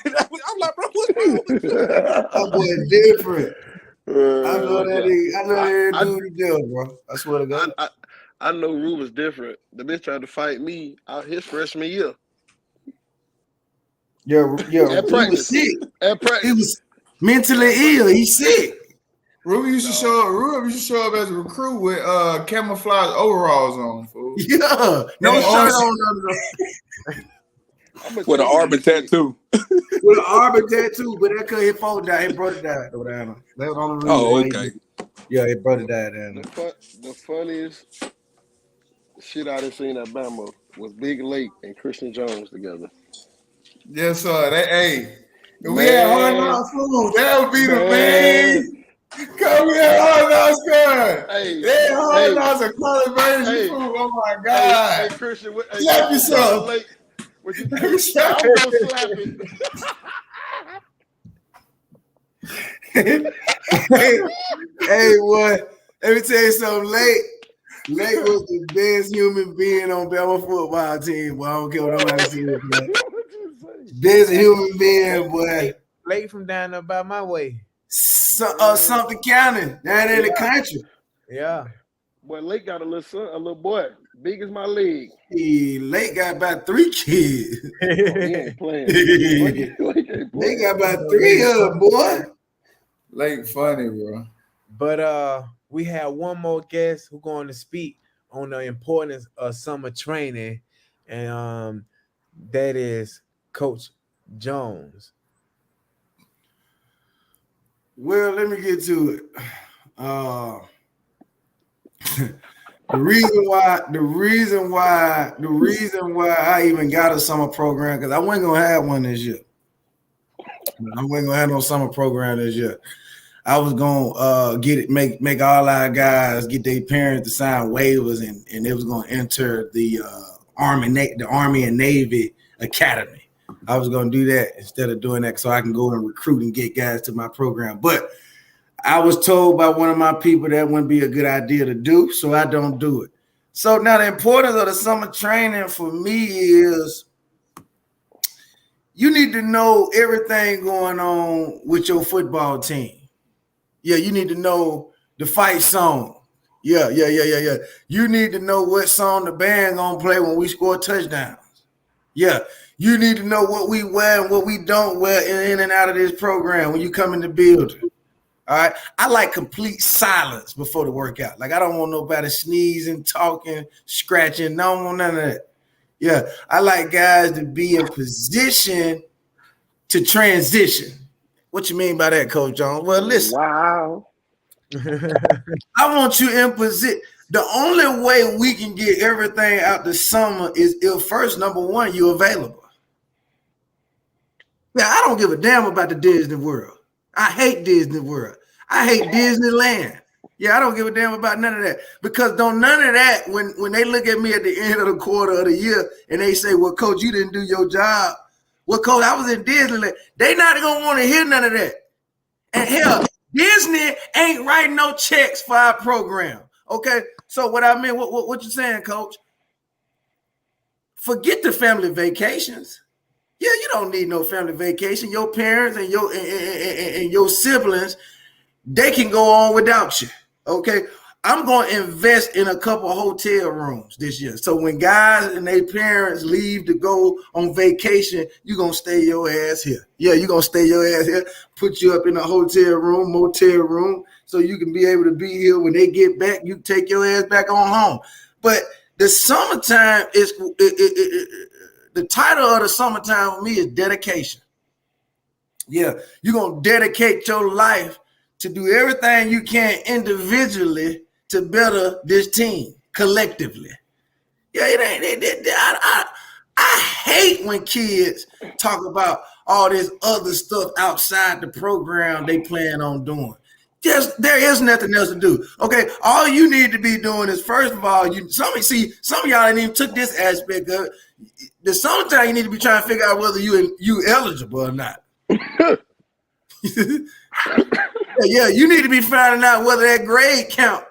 S3: like, bro, what's wrong with you?
S5: That boy different. I know that dude, bro. I swear to God.
S4: I know Rue was different. The bitch tried to fight me out his freshman year.
S5: Yeah, he was sick.
S4: At practice.
S5: He was mentally ill. He's sick.
S2: Ruby used to show up as a recruit with camouflage overalls on, fool.
S5: Yeah, no shirt on.
S3: With an Arbor tattoo.
S5: With an Arbor tattoo, but that cut his phone down. His brother died. That was on the reason.
S3: Oh, okay.
S5: His brother died down.
S4: The funniest shit I done seen at Bama was Big Lake and Christion Jones together.
S2: Yes, sir. If we
S4: Man.
S2: had Hard Knocks food, that would be the
S4: Man.
S2: man. Come here, Hard Knocks good.
S4: Hey,
S2: They had Hard
S4: hey,
S2: Knocks and college version
S4: hey,
S2: food. Oh my
S4: hey,
S2: God.
S4: Christian,
S2: Slap yourself.
S4: late. What you
S2: Let me slap
S4: I'm gonna slap it.
S5: Hey, boy, let me tell you something. Lake was the best human being on Bama football team. Boy, I don't care what nobody says, man. Best human being, boy.
S1: Late from down there by my way.
S5: Something County, down in the country.
S1: Yeah.
S4: Boy, Lake got a little boy, big as my leg.
S5: Lake got about 3 kids.
S4: Oh, he ain't playing. Lake ain't playing.
S5: They got about 3 of them, boy.
S2: Lake funny, bro.
S1: But we have one more guest who's going to speak on the importance of summer training, and that is Coach Jones.
S5: Well, let me get to it. The reason why I even got a summer program, because I wasn't gonna have one this year. I wasn't gonna have no summer program this year. I was gonna make all our guys get their parents to sign waivers, and it was gonna enter the Army and Navy Academy. I was gonna do that instead of doing that so I can go and recruit and get guys to my program. But I was told by one of my people that wouldn't be a good idea to do, so I don't do it. So now the importance of the summer training for me is you need to know everything going on with your football team. Yeah, you need to know the fight song. Yeah. You need to know what song the band gonna play when we score touchdowns. Yeah, you need to know what we wear and what we don't wear in and out of this program when you come in the building. All right, I like complete silence before the workout. Like I don't want nobody sneezing, talking, scratching. I don't want none of that. Yeah, I like guys to be in position to transition. What you mean by that, Coach Jones? Well, listen.
S4: Wow.
S5: I want you in position. The only way we can get everything out the summer is if first, number one, you're available. Yeah, I don't give a damn about the Disney World. I hate Disney World. I hate Disneyland. Yeah, I don't give a damn about none of that. Because don't none of that, when they look at me at the end of the quarter of the year and they say, well, Coach, you didn't do your job. Well, Coach, I was in Disneyland. They not going to want to hear none of that. And hell, Disney ain't writing no checks for our program. Okay? So what I mean, what you saying, Coach? Forget the family vacations. Yeah, you don't need no family vacation. Your parents and your siblings, they can go on without you. Okay, I'm going to invest in a couple of hotel rooms this year. So when guys and their parents leave to go on vacation, you're going to stay your ass here. Yeah, you're going to stay your ass here, put you up in a hotel room, motel room, so you can be able to be here. When they get back, you take your ass back on home. But the summertime is the title of the summertime for me is dedication. Yeah, you're going to dedicate your life to do everything you can individually to better this team collectively. Yeah, it ain't. I hate when kids talk about all this other stuff outside the program they plan on doing. There is nothing else to do. Okay, all you need to be doing is, first of all, some of y'all ain't even took this aspect of it. The summertime you need to be trying to figure out whether you eligible or not. Yeah, you need to be finding out whether that grade count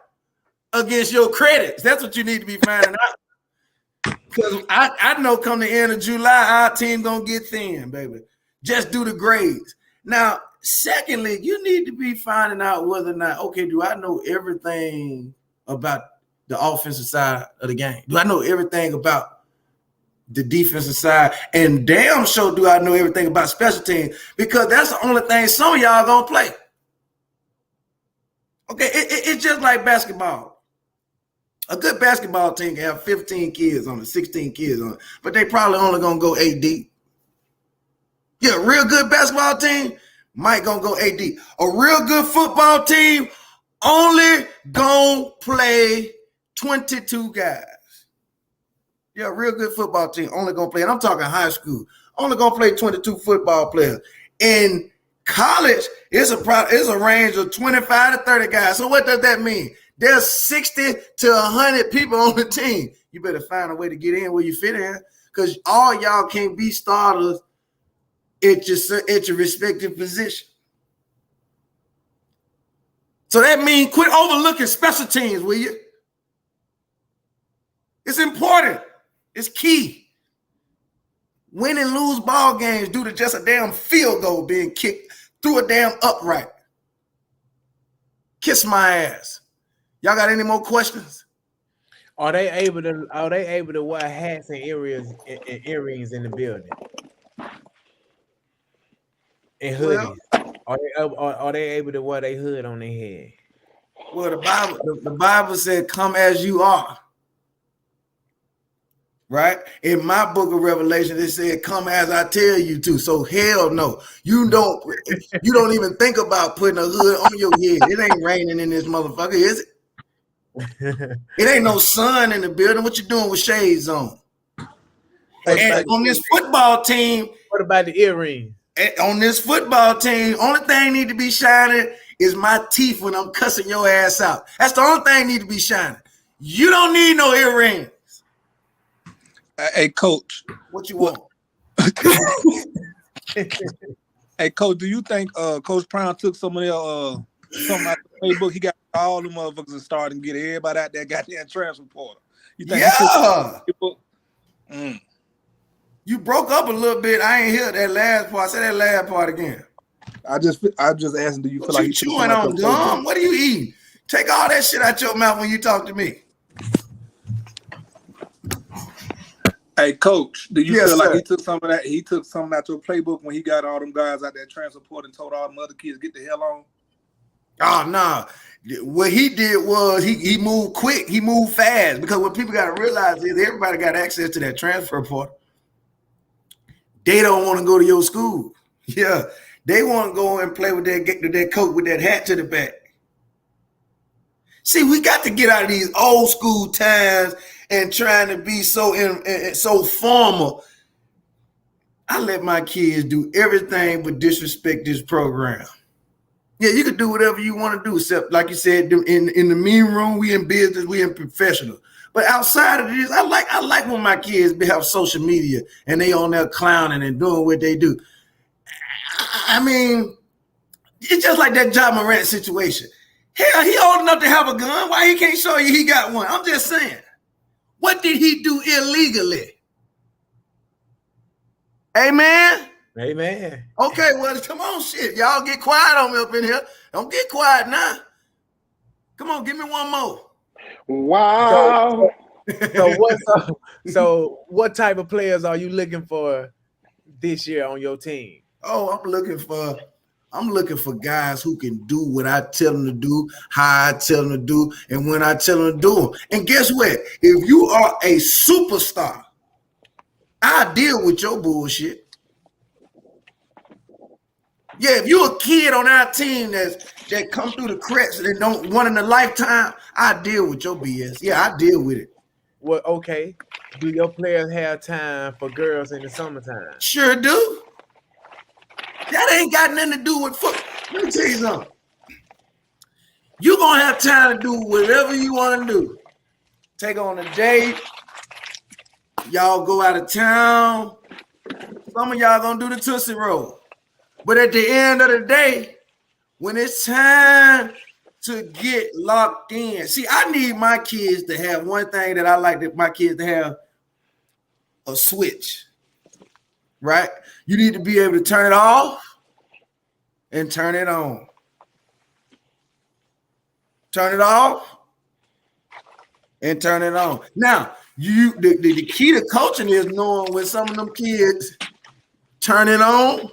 S5: against your credits. That's what you need to be finding out. Because I know come the end of July, our team gonna get thin, baby. Just do the grades. Now, secondly, you need to be finding out whether or not, okay, do I know everything about the offensive side of the game? Do I know everything about the defensive side? And damn sure do I know everything about special teams, because that's the only thing some of y'all gonna play. Okay, it's just like basketball. A good basketball team can have 15 kids on it, 16 kids on it, but they probably only gonna go 8 deep. Yeah, a real good basketball team might gonna go 8 deep. A real good football team only gonna play 22 guys. Yeah, a real good football team only gonna play, and I'm talking high school, Only gonna play 22 football players. In college, it's a range of 25 to 30 guys. So what does that mean? There's 60 to 100 people on the team. You better find a way to get in where you fit in, because all y'all can't be starters at your respective position. So that means quit overlooking special teams, will you? It's important. It's key. Win and lose ball games due to just a damn field goal being kicked through a damn upright. Kiss my ass. Y'all got any more questions?
S1: Are they able to wear hats and earrings in the building? And hoodies. Are they able to wear their hood on their head?
S5: Well, the Bible said, "Come as you are." Right? In my book of Revelation, it said, "Come as I tell you to." So hell no. You don't even think about putting a hood on your head. It ain't raining in this motherfucker, is it? It ain't no sun in the building. What you doing with shades on? And on this football team,
S1: what about the earrings?
S5: On this football team, only thing need to be shining is my teeth when I'm cussing your ass out. That's the only thing need to be shining. You don't need no earrings.
S3: Hey, Coach.
S5: What you want?
S3: Hey, Coach, do you think Coach Brown took some of their something out the playbook? He got all the motherfuckers and started to get everybody out there got that transfer portal. You think he took
S5: You broke up a little bit. I ain't hear that last part. Say that last part again.
S3: I just asking, do you feel like
S5: you chewing on gum? What are you eating? Take all that shit out your mouth when you talk to me.
S3: Hey, Coach, do you feel like
S5: sir.
S3: he took some of that? He took some out your playbook when he got all them guys out there transfer portal and told all them other kids get the hell on?
S5: Oh no. What he did was he moved quick, he moved fast, because what people got to realize is everybody got access to that transfer portal. They don't want to go to your school. Yeah, they want to go and play with their coach with that hat to the back. See, we got to get out of these old school times and trying to be so formal. I let my kids do everything but disrespect this program. Yeah, you can do whatever you want to do, except like you said, in the mean room, we in business, we in professional. But outside of this, I like when my kids have social media and they on there clowning and doing what they do. I mean, it's just like that Ja Morant situation. Hell, he old enough to have a gun. Why he can't show you he got one? I'm just saying. What did he do illegally? Amen?
S1: Amen.
S5: Okay, well, come on, shit. Y'all get quiet on me up in here. Don't get quiet now. Come on, give me one more.
S4: Wow.
S1: So what type of players are you looking for this year on your team?
S5: Oh, I'm looking for guys who can do what I tell them to do, how I tell them to do, and when I tell them to do them. And guess what? If you are a superstar, I deal with your bullshit. Yeah, if you're a kid on our team that come through the cracks and don't one in a lifetime, I deal with your BS. Yeah, I deal with it.
S1: Well, okay. Do your players have time for girls in the summertime?
S5: Sure do. That ain't got nothing to do with football. Let me tell you something. You're going to have time to do whatever you want to do. Take on a date. Y'all go out of town. Some of y'all going to do the Tootsie Roll. But at the end of the day, when it's time to get locked in, see, I need my kids to have one thing that I like my kids to have, a switch, right? You need to be able to turn it off and turn it on. Turn it off and turn it on. Now, the key to coaching is knowing when some of them kids turn it on,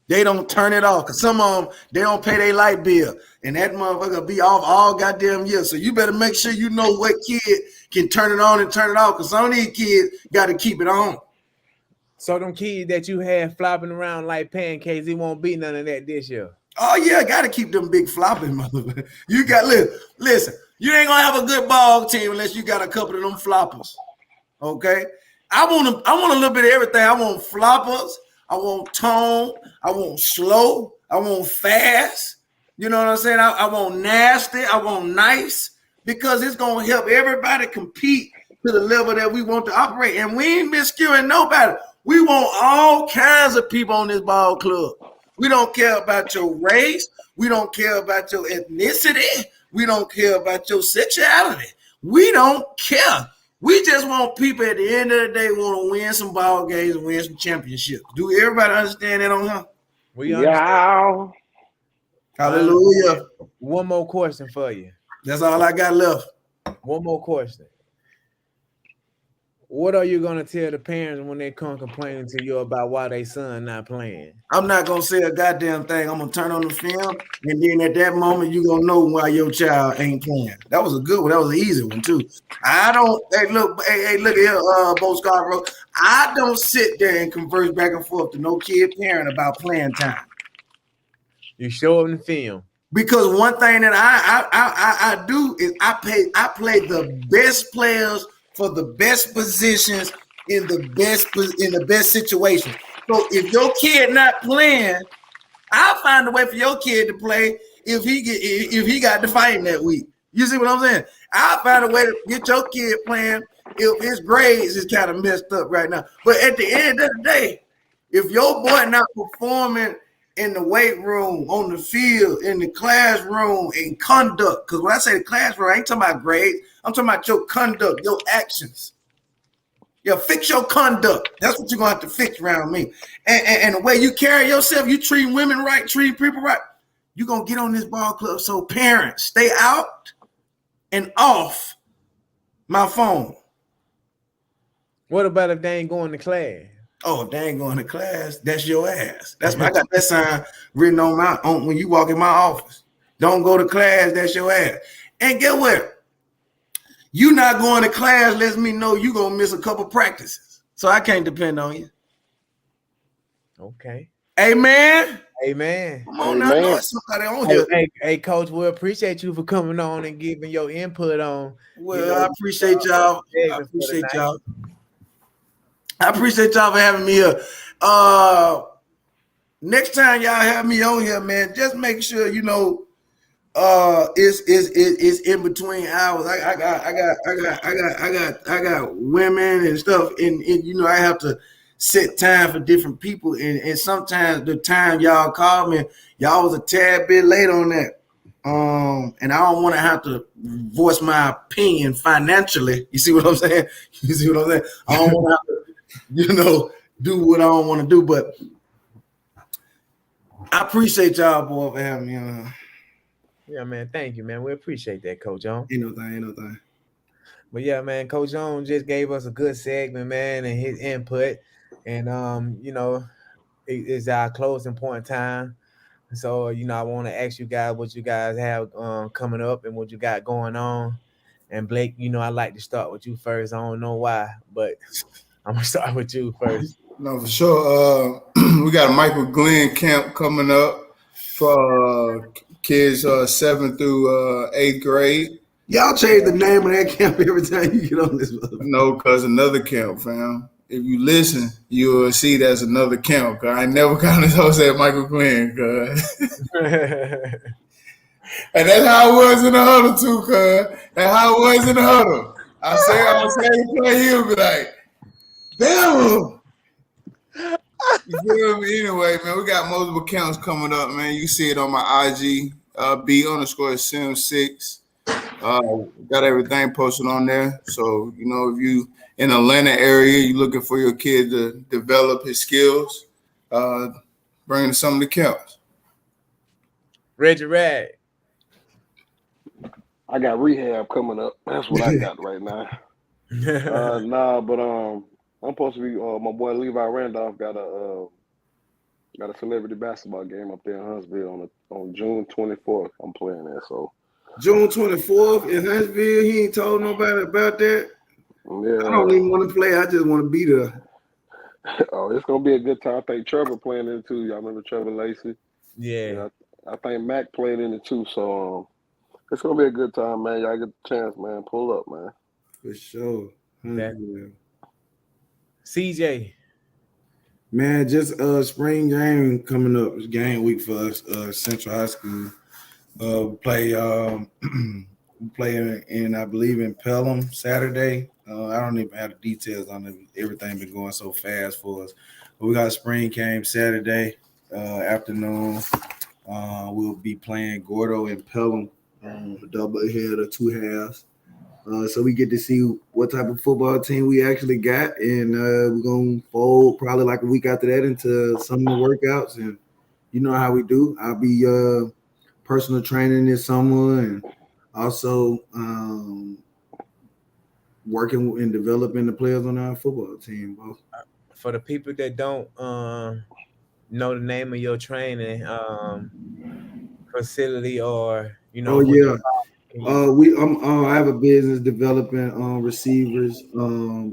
S5: they don't turn it off. Because some of them, they don't pay their light bill. And that motherfucker be off all goddamn year. So you better make sure you know what kid can turn it on and turn it off. Because some of these kids got to keep it on.
S1: So them kids that you have flopping around like pancakes, it won't be none of that this year.
S5: Oh, yeah, got to keep them big flopping, motherfucker. You got, listen, you ain't going to have a good ball team unless you got a couple of them floppers. Okay? I want a little bit of everything. I want floppers. I want tone. I want slow. I want fast. You know what I'm saying? I want nasty. I want nice, because it's going to help everybody compete to the level that we want to operate. And we ain't miscuing nobody. We want all kinds of people on this ball club. We don't care about your race. We don't care about your ethnicity. We don't care about your sexuality. We don't care. We just want people at the end of the day want to win some ball games and win some championships. Do everybody understand that on here?
S1: We understand.
S4: Yeah.
S5: Hallelujah.
S1: One more question for you.
S5: That's all I got left.
S1: One more question. What are you going to tell the parents when they come complaining to you about why their son not playing?
S5: I'm not going to say a goddamn thing. I'm going to turn on the film, and then at that moment, you're going to know why your child ain't playing. That was a good one. That was an easy one, too. I don't – hey, look here, Bo Scarbrough. I don't sit there and converse back and forth to no kid parent about playing time.
S1: You show them the film.
S5: Because one thing that I do is I play the best players for the best positions in the best situation. So if your kid not playing, I'll find a way for your kid to play if he got to fight that week. You see what I'm saying? I'll find a way to get your kid playing if his grades is kind of messed up right now. But at the end of the day, if your boy not performing in the weight room, on the field, in the classroom, in conduct, because when I say the classroom, I ain't talking about grades. I'm talking about your conduct, your actions. Yeah, fix your conduct. That's what you're going to have to fix around me. And the way you carry yourself, you treat women right, treat people right, you're going to get on this ball club. So parents, stay out and off my phone.
S1: What about if they ain't going to class?
S5: Oh, if they ain't going to class, that's your ass. That's why I got that sign written on when you walk in my office. Don't go to class, that's your ass. And get what? You not going to class lets me know you gonna miss a couple practices. So I can't depend on you.
S1: Okay.
S5: Amen.
S1: Amen.
S5: Come on now, know somebody on here.
S1: Hey, Coach, we appreciate you for coming on and giving your input on.
S5: Well, I appreciate y'all. I appreciate y'all. I appreciate y'all for having me here. Next time y'all have me on here, man, just make sure you know it's in between hours. I got women and stuff, and you know I have to set time for different people, and sometimes the time y'all call me, y'all was a tad bit late on that. And I don't want to have to voice my opinion financially. You see what I'm saying? I don't want to have to, do what I don't want to do, but I appreciate y'all, boy, for having me on.
S1: Yeah, man. Thank you, man. We appreciate that, Coach Jones.
S5: Ain't no thing.
S1: But yeah, man, Coach Jones just gave us a good segment, man, and his input. And it's our closing point time. So, I want to ask you guys what you guys have coming up and what you got going on. And Blake, I like to start with you first. I don't know why, but I'm gonna start with you first.
S2: No, for sure. We got a Michael Glenn camp coming up for kids 7th through 8th grade.
S5: Y'all change the name of that camp every time you get on this.
S2: No, cause another camp, fam. If you listen, you will see there's another camp. Cause I never got this host at Michael Glenn, cause. And that's how it was in the huddle too, cuz. That's how it was in the huddle. I say play, he'll be like, damn. You feel me? Anyway, man, we got multiple counts coming up, man. You see it on my IG, B_Sim6. Got everything posted on there. So, if you in the Atlanta area, you're looking for your kid to develop his skills, bring some of the counts.
S1: Reggie Rag.
S4: I got rehab coming up. That's what I got right now. I'm supposed to be. My boy Levi Randolph got a celebrity basketball game up there in Huntsville on June 24th. I'm playing there. So
S5: June 24th in Huntsville. He ain't told nobody about that.
S4: Yeah.
S5: I don't even want to play. I just want to be there.
S4: Oh, it's gonna be a good time. I think Trevor playing in it too. Y'all remember Trevor Lacey?
S1: Yeah.
S4: I think Mac playing in it too. So it's gonna be a good time, man. Y'all get the chance, man. Pull up, man.
S5: For sure.
S1: CJ.
S5: Man, just spring game coming up. It's game week for us, Central High School. We play we play in I believe in Pelham Saturday. I don't even have the details on it. Everything been going so fast for us. But we got spring game Saturday afternoon. We'll be playing Gordo and Pelham, double head of two halves. So we get to see what type of football team we actually got, and we're gonna fold probably like a week after that into some of the workouts, and you know how we do. I'll be personal training this summer, and also working and developing the players on our football team. Both.
S1: For the people that don't know the name of your training facility, or
S5: Oh
S1: what
S5: yeah.
S1: you-
S5: I have a business developing receivers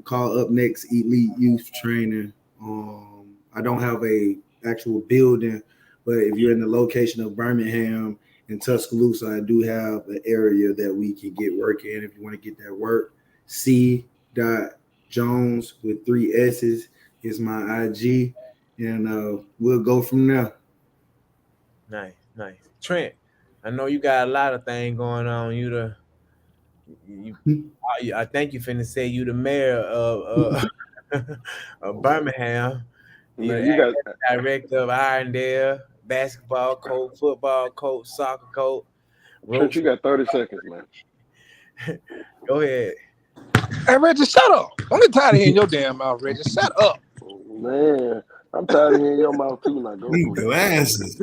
S5: called Up Next Elite Youth Training. I don't have a actual building, but if you're in the location of Birmingham and Tuscaloosa, I do have an area that we can get work in. If you want to get that work, C.Jones with 3 S's is my IG, and we'll go from there.
S1: Nice. Trent, I know you got a lot of things going on. I think you finna say you the mayor of of Birmingham. You
S4: Man,
S1: the
S4: you got
S1: director of Irondale, basketball coach, football coach, soccer coach,
S4: Trent,
S1: ropes.
S4: you got 30 seconds, man.
S1: Go ahead.
S3: Hey, Reggie, shut up. I'm getting tired of hearing your damn mouth, Reggie. Shut up.
S4: Man, I'm tired of hearing your mouth too. Now go
S2: Need
S4: for it.
S2: glasses.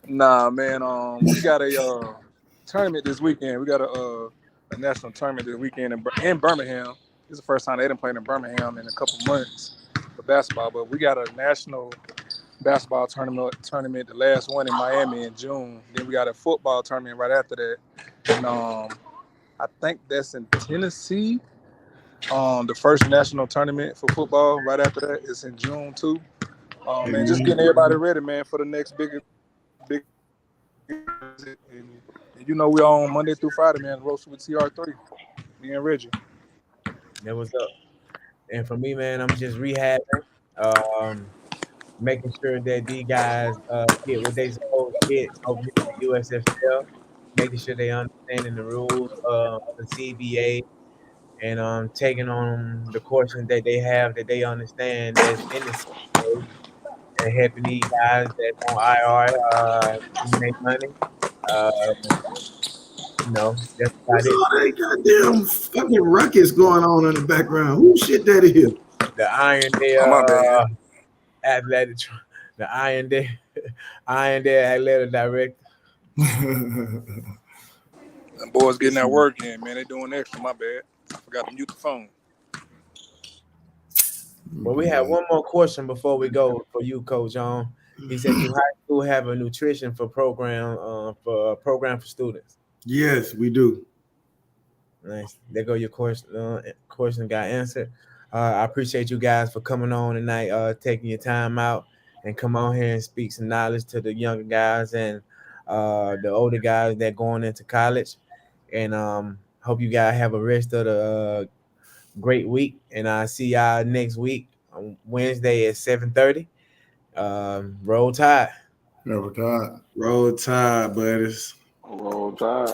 S3: Nah, man. We got a tournament this weekend. We got a national tournament this weekend in Birmingham. This is the first time they didn't play in Birmingham in a couple months for basketball. But we got a national basketball tournament, the last one in Miami in June. Then we got a football tournament right after that. And I think that's in Tennessee. The first national tournament for football right after that is in June too. Man, just getting everybody ready, man, for the next big. And we're on Monday through Friday, man. Roast with TR3. Me and Reggie.
S1: That was up. And for me, man, I'm just rehabbing, making sure that these guys get what they supposed to get over here at USFL, making sure they understanding the rules of the CBA, and taking on the courses that they have that they understand that's in the CBA, and helping these guys that's on IR make money. Uh, that's about
S5: What's
S1: it.
S5: all that goddamn fucking ruckus going on in the background? Who shit that is?
S1: The
S3: Oh, my bad.
S1: Athletic, the Irondale Athletic Director.
S3: Them boys getting that work in, man. They doing extra. My bad. I forgot to mute the phone.
S1: Well, we have one more question before we go for you, Coach On. He said you high school have a nutrition program for students.
S5: Yes, we do.
S1: Nice. There go your question got answered. I appreciate you guys for coming on tonight, taking your time out and come on here and speak some knowledge to the younger guys and the older guys that going into college. And hope you guys have a rest of the great week. And I'll see y'all next week on Wednesday at 7:30. Roll Tide.
S2: Never tired.
S5: Roll Tide, buddies.
S4: Roll Tide.